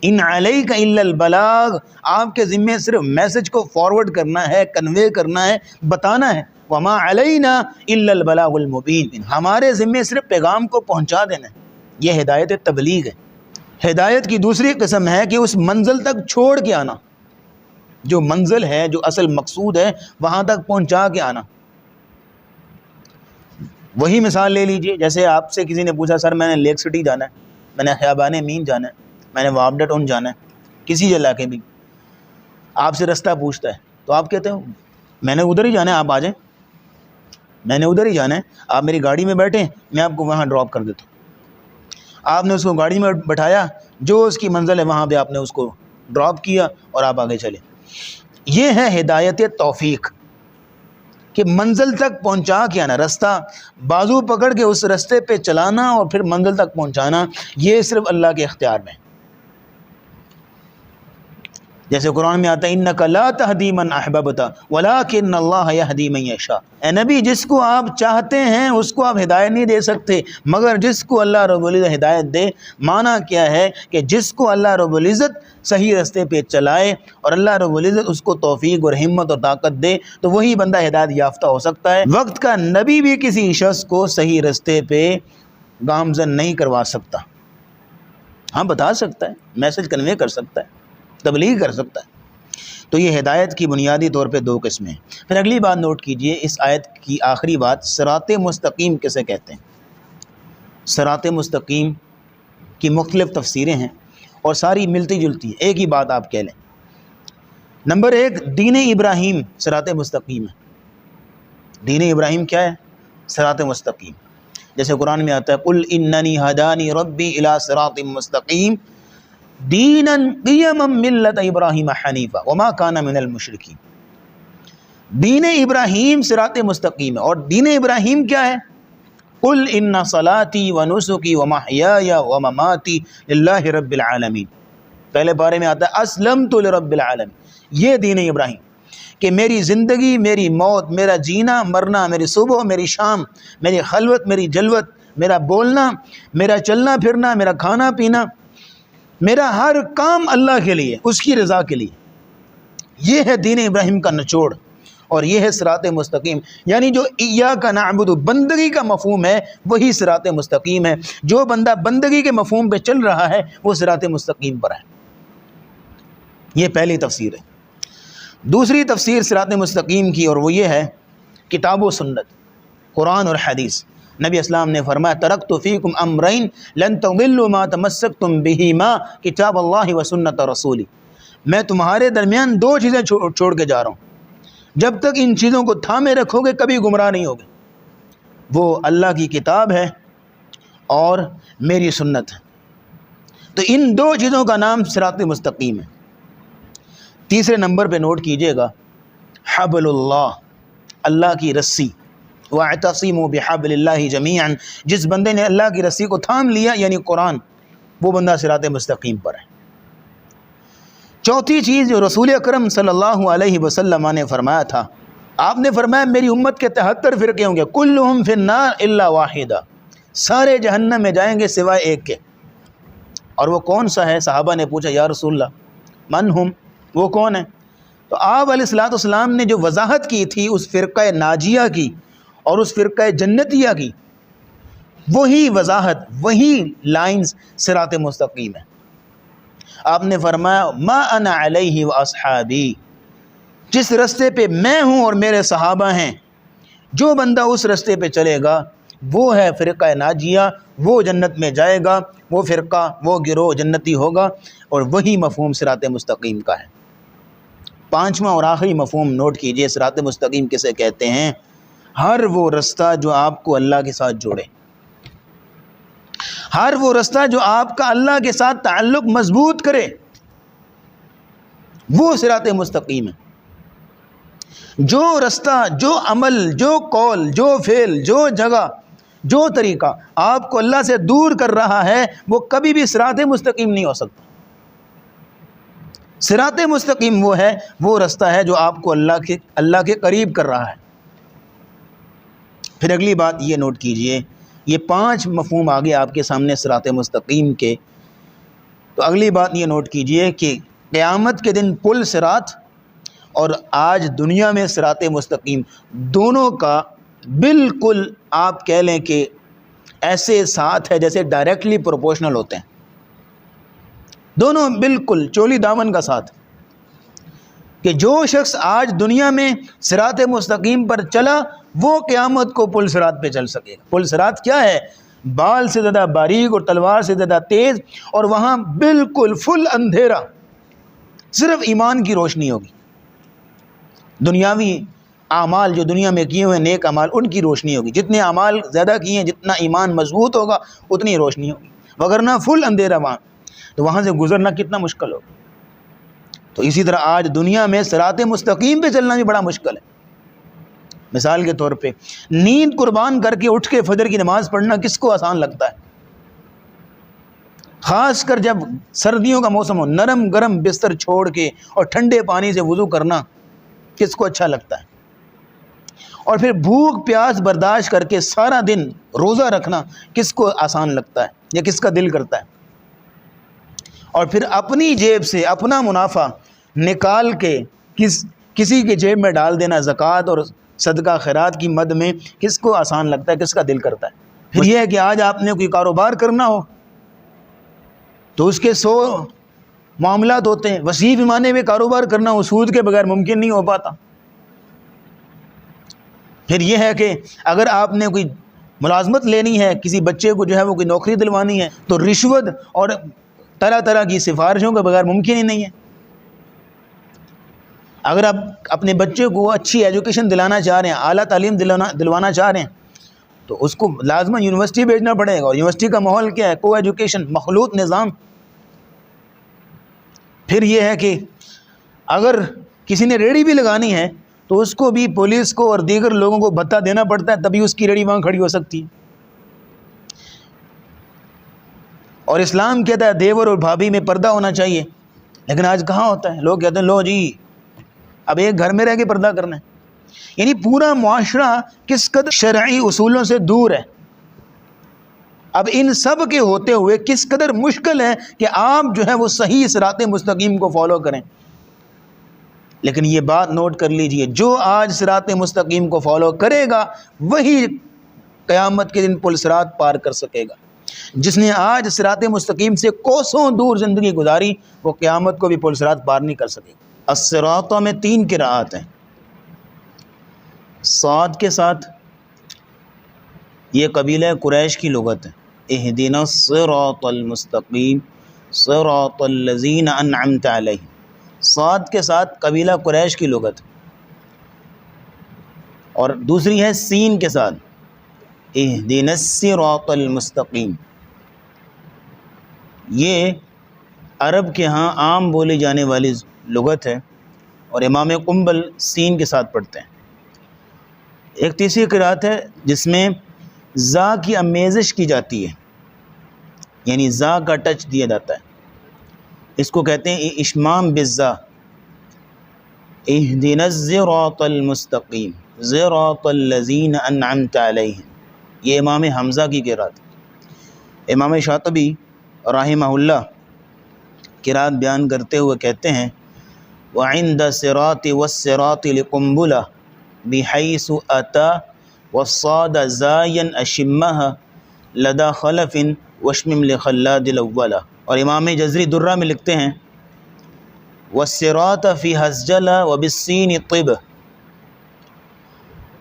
ان علیک الا البلاغ، آپ کے ذمے صرف میسج کو فارورڈ کرنا ہے، کنوے کرنا ہے، بتانا ہے۔ وما علینا الا البلاغ المبین، ہمارے ذمے صرف پیغام کو پہنچا دینا ہے۔ یہ ہدایت تبلیغ ہے۔ ہدایت کی دوسری قسم ہے کہ اس منزل تک چھوڑ کے آنا، جو منزل ہے، جو اصل مقصود ہے، وہاں تک پہنچا کے آنا۔ وہی مثال لے لیجئے، جیسے آپ سے کسی نے پوچھا سر میں نے لیک سٹی جانا ہے، میں نے خیابان مین جانا ہے، میں نے وابڈا ٹاؤن جانا ہے، کسی علاقے بھی آپ سے رستہ پوچھتا ہے تو آپ کہتے ہو میں نے ادھر ہی جانا ہے، آپ آ جائیں، میں نے ادھر ہی جانا ہے، آپ میری گاڑی میں بیٹھیں، میں آپ کو وہاں ڈراپ کر دیتا ہوں۔ آپ نے اس کو گاڑی میں بٹھایا، جو اس کی منزل ہے وہاں پہ آپ نے اس کو ڈراپ کیا اور آپ آگے چلے۔ یہ ہے ہدایت توفیق، کہ منزل تک پہنچا کے آنا، رستہ بازو پکڑ کے اس رستے پہ چلانا اور پھر منزل تک پہنچانا، یہ صرف اللہ کے اختیار میں ہے۔ جیسے قرآن میں آتا ہے انک لا تہدی من احببت ولکن اللہ یہدی من یشاء، اے نبی جس کو آپ چاہتے ہیں اس کو آپ ہدایت نہیں دے سکتے، مگر جس کو اللہ رب العزت ہدایت دے۔ معنی کیا ہے کہ جس کو اللہ رب العزت صحیح رستے پہ چلائے اور اللہ رب العزت اس کو توفیق اور ہمت اور طاقت دے تو وہی بندہ ہدایت یافتہ ہو سکتا ہے۔ وقت کا نبی بھی کسی شخص کو صحیح رستے پہ گامزن نہیں کروا سکتا، ہاں بتا سکتا ہے، میسج کنوے کر سکتا ہے، تبلیغ کر سکتا ہے۔ تو یہ ہدایت کی بنیادی طور پہ دو قسمیں ہیں۔ پھر اگلی بات نوٹ کیجئے، اس آیت کی آخری بات، صراط مستقیم کسے کہتے ہیں؟ صراط مستقیم کی مختلف تفسیریں ہیں اور ساری ملتی جلتی ہیں، ایک ہی بات آپ کہہ لیں۔ نمبر ایک، دین ابراہیم صراط مستقیم ہے۔ دین ابراہیم کیا ہے؟ صراط مستقیم۔ جیسے قرآن میں آتا ہے قل اننی ہدانی ربی الی صراط مستقیم دینا قیما ملت ابراہیم حنیفا وما کان من المشرکین۔ دین ابراہیم صراط مستقیم ہے، اور دین ابراہیم کیا ہے؟ قل ان صلاتی ونسکی ومحیای ومماتی للہ رب العالمین۔ پہلے پارے میں آتا ہے اسلمت لرب العالمین۔ یہ دین ابراہیم کہ میری زندگی، میری موت، میرا جینا مرنا، میری صبح، میری شام، میری خلوت، میری جلوت، میرا بولنا، میرا چلنا پھرنا، میرا کھانا پینا، میرا ہر کام اللہ کے لیے، اس کی رضا کے لیے۔ یہ ہے دین ابراہیم کا نچوڑ، اور یہ ہے صراط مستقیم، یعنی جو ایاک نعبد بندگی کا مفہوم ہے وہی صراط مستقیم ہے۔ جو بندہ بندگی کے مفہوم پہ چل رہا ہے وہ صراط مستقیم پر ہے۔ یہ پہلی تفسیر ہے۔ دوسری تفسیر صراط مستقیم کی، اور وہ یہ ہے کتاب و سنت، قرآن اور حدیث۔ نبی اسلام نے فرمایا ترکت فیکم امرین لن تضلوا ما تمسکتم بہما کتاب اللہ و سنت رسولی۔ میں تمہارے درمیان دو چیزیں چھوڑ کے جا رہا ہوں، جب تک ان چیزوں کو تھامے رکھو گے کبھی گمراہ نہیں ہوگے۔ وہ اللہ کی کتاب ہے اور میری سنت ہے۔ تو ان دو چیزوں کا نام صراط مستقیم ہے۔ تیسرے نمبر پہ نوٹ کیجئے گا حبل اللہ، اللہ کی رسی، وَاعْتَصِمُوا بِحَبْلِ اللَّهِ جَمِيعًا، جس بندے نے اللہ کی رسی کو تھام لیا یعنی قرآن، وہ بندہ صراط مستقیم پر ہے۔ چوتھی چیز جو رسول اکرم صلی اللہ علیہ وسلم نے فرمایا تھا، آپ نے فرمایا میری امت کے 73 فرقے ہوں گے، کلہم فی النار الا واحدہ، سارے جہنم میں جائیں گے سوائے ایک کے۔ اور وہ کون سا ہے؟ صحابہ نے پوچھا یا رسول اللہ من ہم، وہ کون ہے؟ تو آپ علیہ الصلوۃ والسلام نے جو وضاحت کی تھی اس فرقہ ناجیہ کی اور اس فرقہ جنتیہ کی، وہی وضاحت، وہی لائنز صراط مستقیم ہے۔ آپ نے فرمایا ما انا علیہ و اصحابی، جس رستے پہ میں ہوں اور میرے صحابہ ہیں، جو بندہ اس رستے پہ چلے گا وہ ہے فرقہ ناجیہ، وہ جنت میں جائے گا، وہ فرقہ، وہ گروہ جنتی ہوگا، اور وہی مفہوم صراط مستقیم کا ہے۔ پانچواں اور آخری مفہوم نوٹ کیجئے، صراط مستقیم کسے کہتے ہیں؟ ہر وہ رستہ جو آپ کو اللہ کے ساتھ جوڑے، ہر وہ رستہ جو آپ کا اللہ کے ساتھ تعلق مضبوط کرے، وہ صراط مستقیم ہے۔ جو رستہ، جو عمل، جو قول، جو فعل، جو جگہ، جو طریقہ آپ کو اللہ سے دور کر رہا ہے، وہ کبھی بھی صراط مستقیم نہیں ہو سکتا۔ صراط مستقیم وہ ہے، وہ رستہ ہے جو آپ کو اللہ کے قریب کر رہا ہے۔ پھر اگلی بات یہ نوٹ کیجئے، یہ 5 مفہوم آگے آپ کے سامنے صراط مستقیم کے، تو اگلی بات یہ نوٹ کیجئے کہ قیامت کے دن پل صراط اور آج دنیا میں صراط مستقیم، دونوں کا بالکل آپ کہہ لیں کہ ایسے ساتھ ہے جیسے ڈائریکٹلی پروپورشنل ہوتے ہیں، دونوں بالکل چولی دامن کا ساتھ، کہ جو شخص آج دنیا میں صراط مستقیم پر چلا وہ قیامت کو پل صراط پہ چل سکے گا۔ پل صراط کیا ہے؟ بال سے زیادہ باریک اور تلوار سے زیادہ تیز، اور وہاں بالکل فل اندھیرا، صرف ایمان کی روشنی ہوگی۔ دنیاوی اعمال جو دنیا میں کیے ہوئے نیک اعمال، ان کی روشنی ہوگی، جتنے اعمال زیادہ کیے ہیں، جتنا ایمان مضبوط ہوگا اتنی روشنی ہوگی، وگرنہ فل اندھیرا وہاں، تو وہاں سے گزرنا کتنا مشکل ہوگا۔ تو اسی طرح آج دنیا میں صراط مستقیم پہ چلنا بھی بڑا مشکل ہے۔ مثال کے طور پہ نیند قربان کر کے اٹھ کے فجر کی نماز پڑھنا کس کو آسان لگتا ہے؟ خاص کر جب سردیوں کا موسم ہو، نرم گرم بستر چھوڑ کے اور ٹھنڈے پانی سے وضو کرنا کس کو اچھا لگتا ہے؟ اور پھر بھوک پیاس برداشت کر کے سارا دن روزہ رکھنا کس کو آسان لگتا ہے یا کس کا دل کرتا ہے؟ اور پھر اپنی جیب سے اپنا منافع نکال کے کسی کے جیب میں ڈال دینا زکوٰۃ اور صدقہ خیرات کی مد میں کس کو آسان لگتا ہے، کس کا دل کرتا ہے؟ پھر یہ ہے کہ آج آپ نے کوئی کاروبار کرنا ہو تو اس کے 100 معاملات ہوتے ہیں، وسیع پیمانے میں کاروبار کرنا ہو سود کے بغیر ممکن نہیں ہو پاتا۔ پھر یہ ہے کہ اگر آپ نے کوئی ملازمت لینی ہے، کسی بچے کو جو ہے وہ کوئی نوکری دلوانی ہے، تو رشوت اور طرح طرح کی سفارشوں کے بغیر ممکن ہی نہیں ہے۔ اگر آپ اپنے بچے کو اچھی ایجوکیشن دلانا چاہ رہے ہیں، اعلیٰ تعلیم دلوانا چاہ رہے ہیں، تو اس کو لازماً یونیورسٹی بھیجنا پڑے گا، اور یونیورسٹی کا ماحول کیا ہے؟ کو ایجوکیشن، مخلوط نظام۔ پھر یہ ہے کہ اگر کسی نے ریڑھی بھی لگانی ہے تو اس کو بھی پولیس کو اور دیگر لوگوں کو بھتہ دینا پڑتا ہے، تبھی اس کی ریڑھی وہاں کھڑی ہو سکتی ہے۔ اور اسلام کہتا ہے دیور اور بھابھی میں پردہ ہونا چاہیے، لیکن آج کہاں ہوتا ہے؟ لوگ کہتے ہیں لو جی اب ایک گھر میں رہ کے پردہ کرنا ہے، یعنی پورا معاشرہ کس قدر شرعی اصولوں سے دور ہے۔ اب ان سب کے ہوتے ہوئے کس قدر مشکل ہے کہ آپ جو ہے وہ صحیح صراط مستقیم کو فالو کریں۔ لیکن یہ بات نوٹ کر لیجئے، جو آج صراط مستقیم کو فالو کرے گا وہی قیامت کے دن پل صراط پار کر سکے گا۔ جس نے آج صراط مستقیم سے کوسوں دور زندگی گزاری وہ قیامت کو بھی پل صراط پار نہیں کر سکے گا۔ الصراط میں 3 قراءات ہیں، صاد کے ساتھ، یہ قبیلہ قریش کی لغت ہے، اہدنا الصراط المستقیم صراط الذین انعمت علیہم، صاد کے ساتھ قبیلہ قریش کی لغت، اور دوسری ہے سین کے ساتھ، اہدنا الصراط المستقیم۔ یہ عرب کے ہاں عام بولی جانے والی لغت ہے، اور امام قنبل سین کے ساتھ پڑھتے ہیں۔ ایک تیسری قرأت ہے جس میں زا کی آمیزش کی جاتی ہے، یعنی زا کا ٹچ دیا جاتا ہے، اس کو کہتے ہیں اشمام بالزا، اہدنا الصراط المستقیم صراط الذین انعمت علیہم، یہ امام حمزہ کی قرأت۔ امام شاطبی رحمہ اللہ قرأت بیان کرتے ہوئے کہتے ہیں وعند صراط والصراط لقنبلہ بحیث اتا والصاد زاین اشمہ لدا خلف وشمم لخلاد الاولہ، اور امام جزری درہ میں لکھتے ہیں وَالصِّرَاطَ فِي حَسْجَلَ وَبِالسِّينِ طِب.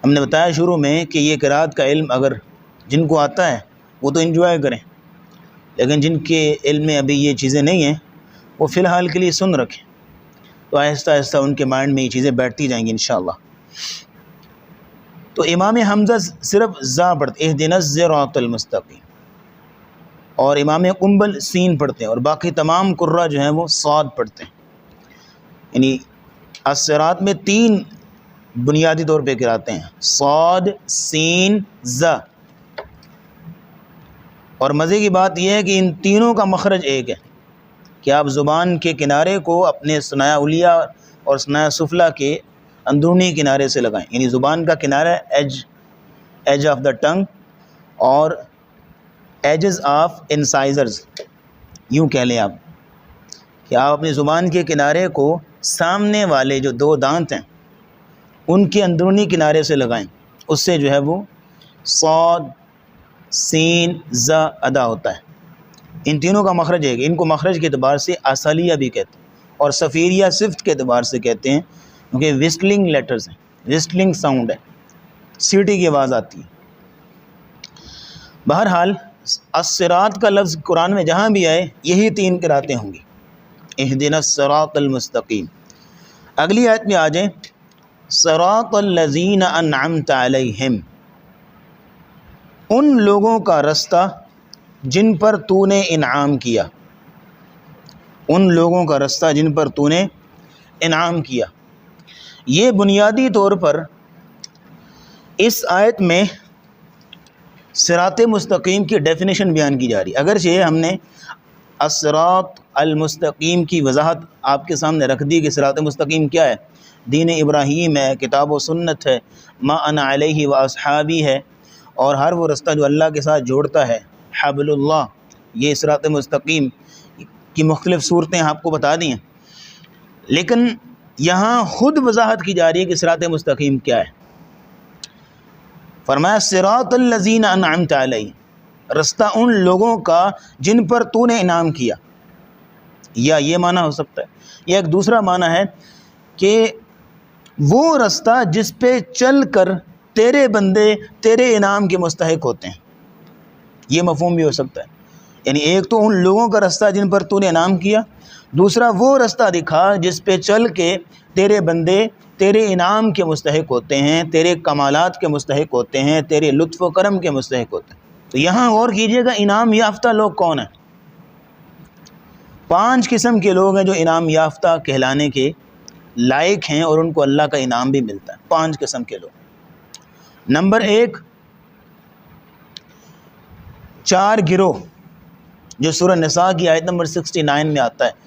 ہم نے بتایا شروع میں کہ یہ قرات کا علم اگر جن کو آتا ہے وہ تو انجوائے کریں، لیکن جن کے علم میں ابھی یہ چیزیں نہیں ہیں وہ فی الحال کے لیے سن رکھیں، تو آہستہ آہستہ ان کے مائنڈ میں یہ چیزیں بیٹھتی جائیں گی انشاءاللہ. تو امام حمزہ صرف زا پڑھتے اہدنا الصراط المستقیم، اور امام قنبل سین پڑھتے ہیں، اور باقی تمام قراء جو ہیں وہ صاد پڑھتے ہیں. یعنی الصراط میں 3 بنیادی طور پہ قراءتیں ہیں، صاد، سین، زا. اور مزے کی بات یہ ہے کہ ان تینوں کا مخرج ایک ہے کہ آپ زبان کے کنارے کو اپنے ثنایا علیہ اور ثنایا سفلی کے اندرونی کنارے سے لگائیں. یعنی زبان کا کنارہ ایج آف دا ٹنگ اور ایجز آف انسائزرز، یوں کہہ لیں آپ کہ آپ اپنی زبان کے کنارے کو سامنے والے جو 2 دانت ہیں ان کے اندرونی کنارے سے لگائیں، اس سے جو ہے وہ صاد، سین، زا ادا ہوتا ہے. ان تینوں کا مخرج ہے، ان کو مخرج کے اعتبار سے اصلیہ بھی کہتے ہیں اور صفیریہ صفت کے اعتبار سے کہتے ہیں، کیونکہ وسٹلنگ لیٹرز ہیں، وسٹلنگ ساؤنڈ ہے، سیٹی کی آواز آتی ہے. بہرحال الصراط کا لفظ قرآن میں جہاں بھی آئے یہی 3 قراتیں ہوں گی، اہدنا الصراط المستقیم. اگلی آیت میں آ جائیں صراط الذین انعمت علیہم، ان لوگوں کا رستہ جن پر تو نے انعام کیا، ان لوگوں کا رستہ جن پر تو نے انعام کیا. یہ بنیادی طور پر اس آیت میں صراط مستقیم کی ڈیفینیشن بیان کی جا رہی ہے. اگرچہ ہم نے الصراط المستقیم کی وضاحت آپ کے سامنے رکھ دی کہ صراط مستقیم کیا ہے، دین ابراہیم ہے، کتاب و سنت ہے، ما انا علیہ و اصحابی ہے، اور ہر وہ رستہ جو اللہ کے ساتھ جوڑتا ہے، حبل اللہ. یہ صراط مستقیم کی مختلف صورتیں آپ کو بتا دی ہیں، لیکن یہاں خود وضاحت کی جا رہی ہے کہ صراط مستقیم کیا ہے. فرمایا صراط الذین انعمت علیہم، رستہ ان لوگوں کا جن پر تو نے انعام کیا. یا یہ معنی ہو سکتا ہے، یا ایک دوسرا معنی ہے کہ وہ رستہ جس پہ چل کر تیرے بندے تیرے انعام کے مستحق ہوتے ہیں، یہ مفہوم بھی ہو سکتا ہے. یعنی ایک تو ان لوگوں کا رستہ جن پر تو نے انعام کیا، دوسرا وہ رستہ دکھا جس پہ چل کے تیرے بندے تیرے انعام کے مستحق ہوتے ہیں، تیرے کمالات کے مستحق ہوتے ہیں، تیرے لطف و کرم کے مستحق ہوتے ہیں. تو یہاں غور کیجئے گا انعام یافتہ لوگ کون ہیں. 5 قسم کے لوگ ہیں جو انعام یافتہ کہلانے کے لائق ہیں اور ان کو اللہ کا انعام بھی ملتا ہے. 5 قسم کے لوگ. نمبر 1، 4 گروہ جو سورہ نساء کی آیت نمبر 69 میں آتا ہے،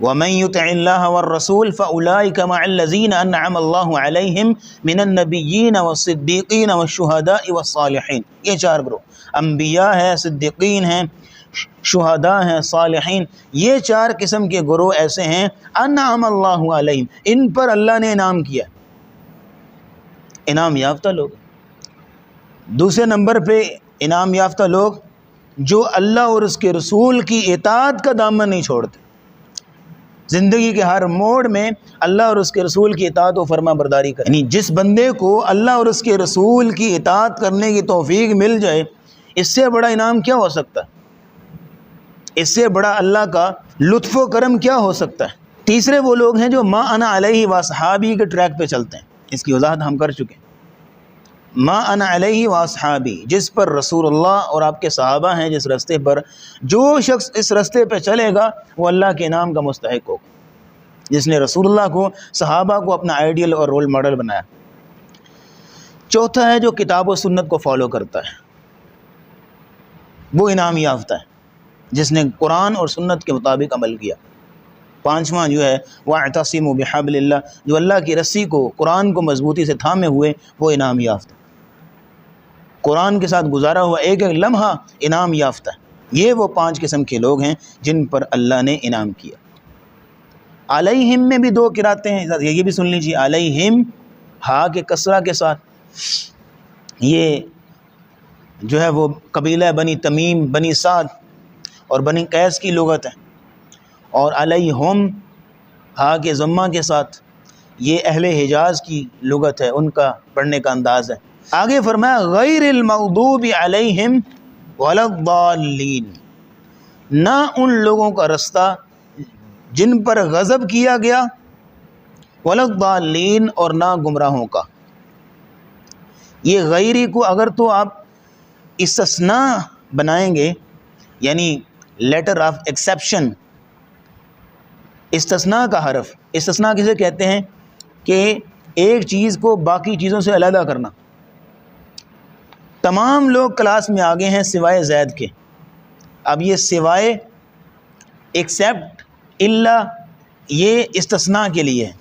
وَمَن يُطِعِ اللَّهَ وَالرَّسُولَ فَأُولَٰئِكَ مَعَ الَّذِينَ أَنْعَمَ اللَّهُ عَلَيْهِمْ مِنَ النَّبِيِّينَ وَالصِّدِّيقِينَ وَالشُّهَدَاءِ وَالصَّالِحِينَ. یہ 4 گروہ، انبیاء ہیں، صدیقین ہیں، شہداء ہیں، صالحین. یہ 4 قسم کے گروہ ایسے ہیں انعم اللہ علیہم، ان پر اللہ نے انعام کیا، انعام یافتہ لوگ. دوسرے نمبر پہ انعام یافتہ لوگ جو اللہ اور اس کے رسول کی اطاعت کا دامن نہیں چھوڑتے، زندگی کے ہر موڑ میں اللہ اور اس کے رسول کی اطاعت و فرما برداری کریں. یعنی جس بندے کو اللہ اور اس کے رسول کی اطاعت کرنے کی توفیق مل جائے، اس سے بڑا انعام کیا ہو سکتا ہے، اس سے بڑا اللہ کا لطف و کرم کیا ہو سکتا ہے. تیسرے وہ لوگ ہیں جو ما انا علیہ و اصحابی کے ٹریک پہ چلتے ہیں. اس کی وضاحت ہم کر چکے ہیں. ما انا علیہ و اصحابی، جس پر رسول اللہ اور آپ کے صحابہ ہیں، جس رستے پر جو شخص اس رستے پہ چلے گا وہ اللہ کے انعام کا مستحق ہوگا، جس نے رسول اللہ کو، صحابہ کو اپنا آئیڈیل اور رول ماڈل بنایا. چوتھا ہے جو کتاب و سنت کو فالو کرتا ہے، وہ انعام یافتہ ہے، جس نے قرآن اور سنت کے مطابق عمل کیا. 5واں جو ہے وَاعْتَصِمُوا بِحَبْلِ اللَّهِ، جو اللہ کی رسی کو، قرآن کو مضبوطی سے تھامے ہوئے، وہ انعام یافتہ. قرآن کے ساتھ گزارا ہوا ایک ایک لمحہ انعام یافتہ ہے. یہ وہ 5 قسم کے لوگ ہیں جن پر اللہ نے انعام کیا. علیہم میں بھی 2 قراتیں ہیں، یہ بھی سن لیجیے. علیہم ہا کے کسرہ کے ساتھ، یہ جو ہے وہ قبیلہ بنی تمیم، بنی سعد اور بنی قیس کی لغت ہے، اور علیہم ہا کے ضمہ کے ساتھ یہ اہل حجاز کی لغت ہے، ان کا پڑھنے کا انداز ہے۔ آگے فرمایا غیر المغضوب علیہم ولا الضالین، نہ ان لوگوں کا رستہ جن پر غضب کیا گیا، ولا الضالین اور نہ گمراہوں کا۔ یہ غیری کو اگر تو آپ استثناء بنائیں گے، یعنی لیٹر آف ایکسیپشن، استثناء کا حرف، استثناء کسے کہتے ہیں کہ ایک چیز کو باقی چیزوں سے علیحدہ کرنا۔ تمام لوگ کلاس میں آگے ہیں سوائے زید کے، اب یہ سوائے، ایکسیپٹ، الا، یہ استثناء کے لیے ہے۔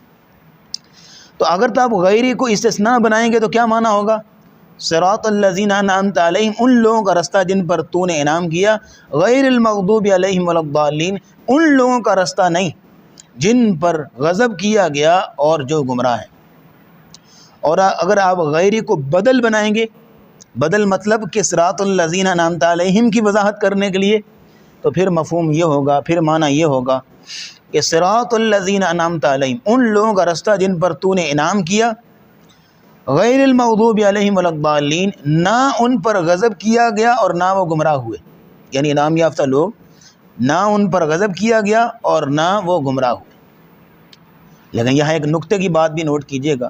تو اگر تو آپ غیری کو استثناء بنائیں گے تو کیا معنی ہوگا؟ صراط الذین انعمت علیہم، ان لوگوں کا رستہ جن پر تو نے انعام کیا، غیر المغضوب علیہم ولا الضالین، ان لوگوں کا رستہ نہیں جن پر غضب کیا گیا اور جو گمراہ ہیں۔ اور اگر آپ غیری کو بدل بنائیں گے، بدل مطلب کہ صراط الذین انعمت علیہم کی وضاحت کرنے کے لیے، تو پھر مفہوم یہ ہوگا، پھر معنی یہ ہوگا کہ صراط الذین انعمت علیہم، ان لوگوں کا رستہ جن پر تو نے انعام کیا، غیر المغضوب علیہم ولا الضالین، نہ ان پر غضب کیا گیا اور نہ وہ گمراہ ہوئے، یعنی انعام یافتہ لوگ، نہ ان پر غضب کیا گیا اور نہ وہ گمراہ ہوئے۔ لیکن یہاں ایک نقطے کی بات بھی نوٹ کیجئے گا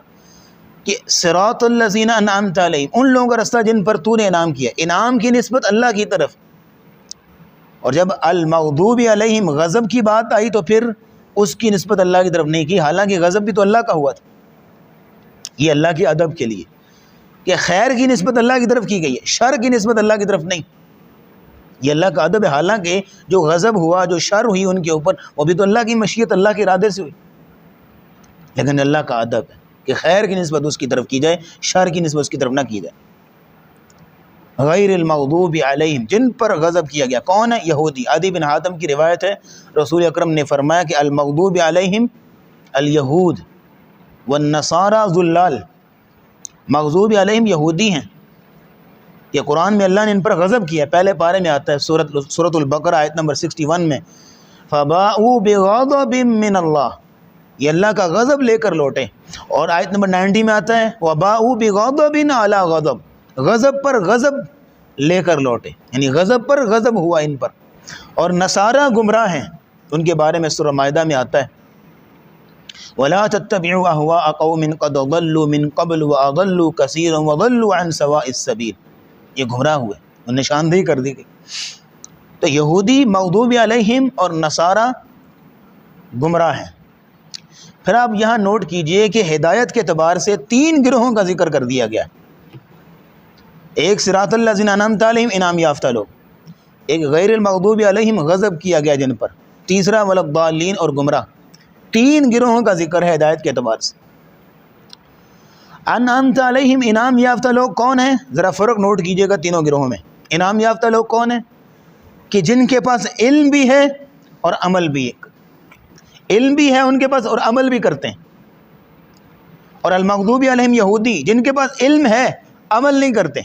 کہ صراط الذین انعمت علیہم، ان لوگوں کا رستہ جن پر تو نے انعام کیا، انعام کی نسبت اللہ کی طرف، اور جب المغضوب علیہم غضب کی بات آئی تو پھر اس کی نسبت اللہ کی طرف نہیں کی، حالانکہ غضب بھی تو اللہ کا ہوا تھا۔ یہ اللہ کے ادب کے لیے کہ خیر کی نسبت اللہ کی طرف کی گئی ہے، شر کی نسبت اللہ کی طرف نہیں، یہ اللہ کا ادب ہے۔ حالانکہ جو غضب ہوا، جو شر ہوئی ان کے اوپر، وہ بھی تو اللہ کی مشیت، اللہ کے ارادے سے ہوئی، لیکن اللہ کا ادب ہے کہ خیر کی نسبت اس کی طرف کی جائے، شر کی نسبت اس کی طرف نہ کی جائے۔ غیر المغضوب علیہم، جن پر غضب کیا گیا، کون ہے؟ یہودی۔ عدی بن حاتم کی روایت ہے، رسول اکرم نے فرمایا کہ المغضوب علیہم الیہود والنصارى ذلال، مغضوب علیہم یہودی ہیں، یہ قرآن میں اللہ نے ان پر غضب کیا، پہلے پارے میں آتا ہے سورۃ البقرہ آیت نمبر 61 میں، فباؤوا بغضب من اللہ، یہ اللہ کا غضب لے کر لوٹے، اور آیت نمبر 90 میں آتا ہے وباؤوا بغضب علی غضب، غضب پر غضب لے کر لوٹے، یعنی غضب پر غضب ہوا ان پر۔ اور نصارہ گمراہ ہیں، ان کے بارے میں سورہ مائدہ میں آتا ہے وَلَا تَتَّبِعُوا أَهْوَاءَ قَوْمٍ قَدْ ضَلُّوا مِن قَبْلُ وَأَضَلُّوا كَثِيرًا وَضَلُّوا عَن سَوَاءِ السَّبِيلِ، یہ گمراہ ہوئے، اور نشاندہی کر دی گئی۔ تو یہودی مغضوب علیہم اور نصارہ گمراہ ہیں۔ پھر آپ یہاں نوٹ کیجئے کہ ہدایت کے اعتبار سے 3 گروہوں کا ذکر کر دیا گیا، ایک صراط الذین انعمت علیہم انعام یافتہ لوگ، ایک غیر المغضوب علیہم غضب کیا گیا جن پر، تیسرا ولا الضالین اور گمراہ۔ 3 گروہوں کا ذکر ہے ہدایت کے اعتبار سے۔ انعمت علیہم انعام یافتہ لوگ کون ہیں؟ ذرا فرق نوٹ کیجئے گا تینوں گروہوں میں۔ انعام یافتہ لوگ کون ہیں؟ کہ جن کے پاس علم بھی ہے اور عمل بھی ہے، علم بھی ہے ان کے پاس اور عمل بھی کرتے ہیں۔ اور المغضوب علیہم یہودی، جن کے پاس علم ہے عمل نہیں کرتے،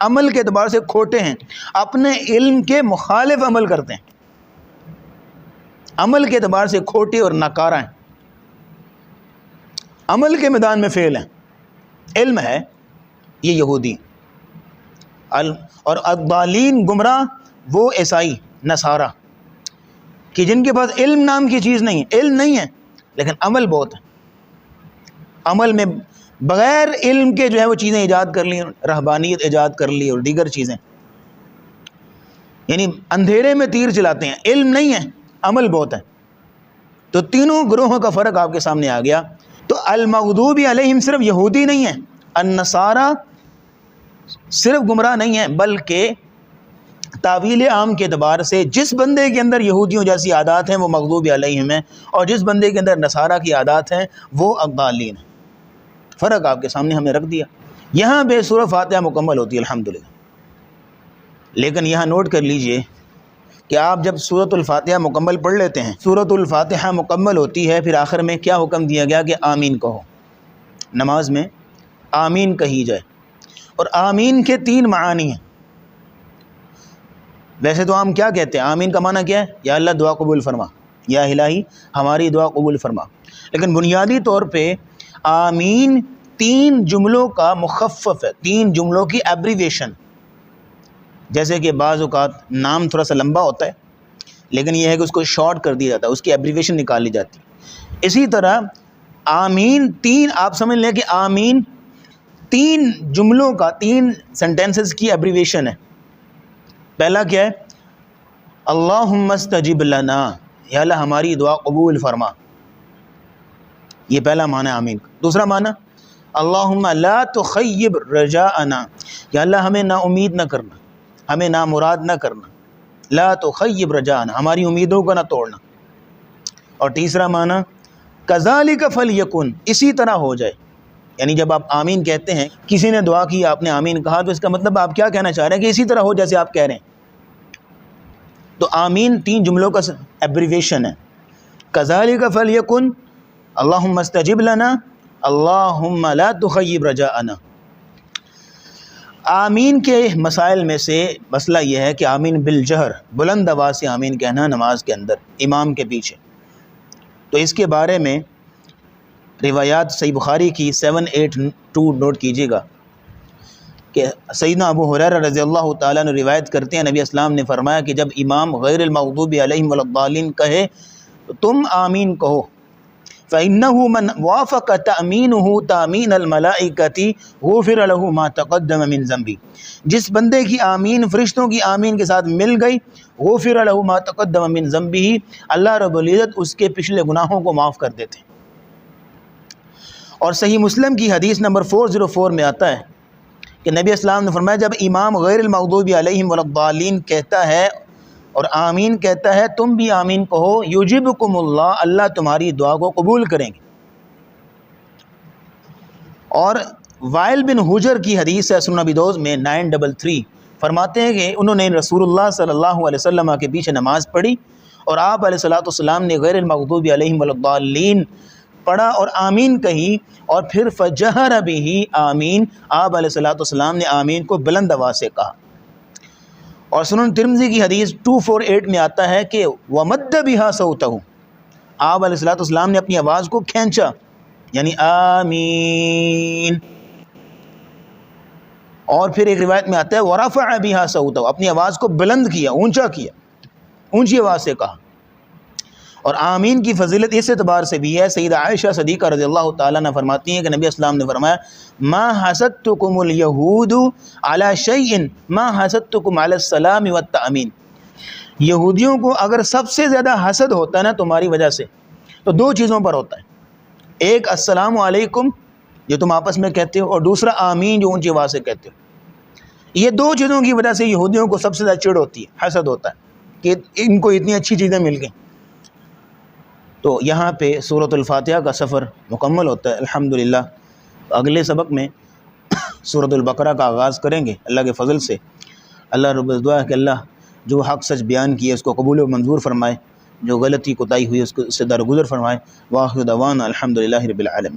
عمل کے اعتبار سے کھوٹے ہیں، اپنے علم کے مخالف عمل کرتے ہیں، عمل کے اعتبار سے کھوٹے اور ناکارہ ہیں، عمل کے میدان میں فیل ہیں، علم ہے، یہ یہودی۔ اور الضالین گمراہ وہ عیسائی نصارہ، کہ جن کے پاس علم نام کی چیز نہیں ہے، علم نہیں ہے لیکن عمل بہت ہے، عمل میں بغیر علم کے جو ہے وہ چیزیں ایجاد کر لی، رہبانیت ایجاد کر لی اور دیگر چیزیں، یعنی اندھیرے میں تیر چلاتے ہیں، علم نہیں ہے عمل بہت ہے۔ تو تینوں گروہوں کا فرق آپ کے سامنے آ گیا۔ تو المغضوب علیہم صرف یہودی نہیں ہے، النصارہ صرف گمراہ نہیں ہے، بلکہ تعویل عام کے اعتبار سے جس بندے کے اندر یہودیوں جیسی عادات ہیں وہ مغضوب علیہم ہیں، اور جس بندے کے اندر نصارہ کی عادات ہیں وہ الضالین ہیں۔ فرق آپ کے سامنے ہم نے رکھ دیا۔ یہاں پہ سورہ فاتحہ مکمل ہوتی ہے الحمدللہ، لیکن یہاں نوٹ کر لیجئے کہ آپ جب سورۃ الفاتحہ مکمل پڑھ لیتے ہیں، سورۃ الفاتحہ مکمل ہوتی ہے، پھر آخر میں کیا حکم دیا گیا کہ آمین کہو، نماز میں آمین کہی جائے۔ اور آمین کے 3 معانی ہیں، ویسے تو ہم کیا کہتے ہیں؟ آمین کا معنی کیا ہے؟ یا اللہ دعا قبول فرما، یا الہی ہماری دعا قبول فرما. لیکن بنیادی طور پہ آمین 3 جملوں کا مخفف ہے، 3 جملوں کی ایبریویشن. جیسے کہ بعض اوقات نام تھوڑا سا لمبا ہوتا ہے لیکن یہ ہے کہ اس کو شارٹ کر دیا جاتا ہے، اس کی ایبریویشن نکال لی جاتی ہے. اسی طرح آمین 3، آپ سمجھ لیں کہ آمین 3 جملوں کا، 3 سینٹینسز کی ایبریویشن ہے. پہلا کیا ہے؟ اللہم استجب لنا، یا اللہ ہماری دعا قبول فرما. یہ پہلا معنی ہے آمین کا. دوسرا معنی اللہم لا تخیب رجاءنا، یا اللہ ہمیں نا امید نہ کرنا، ہمیں نامراد نہ کرنا. لا تخیب رجاءنا، ہماری امیدوں کو نہ توڑنا. اور تیسرا معنی کذالک فلیکن، اسی طرح ہو جائے. یعنی جب آپ آمین کہتے ہیں، کسی نے دعا کی آپ نے آمین کہا، تو اس کا مطلب آپ کیا کہنا چاہ رہے ہیں کہ اسی طرح ہو جیسے آپ کہہ رہے ہیں. تو آمین 3 جملوں کا ایبریویشن ہے. کذالک فلیکن، اللہم استجب لنا، اللہم لا تخیب رجاءنا. آمین کے مسائل میں سے مسئلہ یہ ہے کہ آمین بالجہر، بلند آواز سے آمین کہنا نماز کے اندر امام کے پیچھے. تو اس کے بارے میں روایات صحیح بخاری کی 782 نوٹ کیجیے گا کہ سیدنا ابو ہریرہ رضی اللہ تعالیٰ نے روایت کرتے ہیں، نبی اسلام نے فرمایا کہ جب امام غیر المغضوب علیہم ولا الضالین کہے تو تم آمین کہو. فَإِنَّهُ مَنْ وَافَقَ تَأْمِينُهُ تَأْمِينَ الْمَلَائِكَةِ غُفِرَ لَهُ مَا تَقَدَّمَ مِنْ ذَنْبِهِ. جس بندے کی آمین فرشتوں کی آمین کے ساتھ مل گئی، غُفِرَ لَهُ مَا تَقَدَّمَ مِنْ ذَنْبِهِ، اللہ رب العزت اس کے پچھلے گناہوں کو معاف کر دیتے ہیں. اور صحیح مسلم کی حدیث نمبر 404 میں آتا ہے کہ نبی اسلام نے فرمایا جب امام غیر المغضوب علیہم ولا الضالین کہتا ہے اور آمین کہتا ہے، تم بھی آمین کہو. یجبکم اللہ، اللہ تمہاری دعا کو قبول کریں گے. اور وائل بن حجر کی حدیث ہے سنن ابی داؤد میں 933، فرماتے ہیں کہ انہوں نے رسول اللہ صلی اللہ علیہ وسلم کے پیچھے نماز پڑھی اور آپ علیہ الصلوۃ والسلام نے غیر المغضوب علیہم ولا الضالین پڑھا اور آمین کہی، اور پھر فجہر بہ آمین، آپ علیہ الصلوۃ والسلام نے آمین کو بلند آواز سے کہا. اور سنن ترمذی کی حدیث 248 میں آتا ہے کہ وَمَدَّ بِهَا صَوْتَهُ، آپ علیہ الصلوۃ والسلام نے اپنی آواز کو کھینچا، یعنی آمین. اور پھر ایک روایت میں آتا ہے وَرَفَعَ بِهَا صَوْتَهُ، اپنی آواز کو بلند کیا، اونچا کیا، اونچی آواز سے کہا. اور آمین کی فضیلت اس اعتبار سے بھی ہے، سیدہ عائشہ صدیقہ رضی اللہ تعالیٰ عنہ فرماتی ہیں کہ نبی اسلام نے فرمایا ما حسدتکم الیہود علی شیء ما حسدتکم علی السلام والتأمین. یہودیوں کو اگر سب سے زیادہ حسد ہوتا ہے نا تمہاری وجہ سے تو 2 چیزوں پر ہوتا ہے. ایک السلام علیکم جو تم آپس میں کہتے ہو، اور دوسرا آمین جو اونچی آواز سے کہتے ہو. یہ 2 چیزوں کی وجہ سے یہودیوں کو سب سے زیادہ چڑ ہوتی ہے، حسد ہوتا ہے کہ ان کو اتنی اچھی چیزیں مل گئیں. تو یہاں پہ سورۃ الفاتحہ کا سفر مکمل ہوتا ہے الحمدللہ. اگلے سبق میں سورۃ البقرہ کا آغاز کریں گے اللہ کے فضل سے. اللہ رب دعا ہے کہ اللہ جو حق سچ بیان کیے اس کو قبول و منظور فرمائے، جو غلطی کوتاہی ہوئی اس کو اس سے درگزر فرمائے. واخر دعوانا الحمدللہ رب العالمین.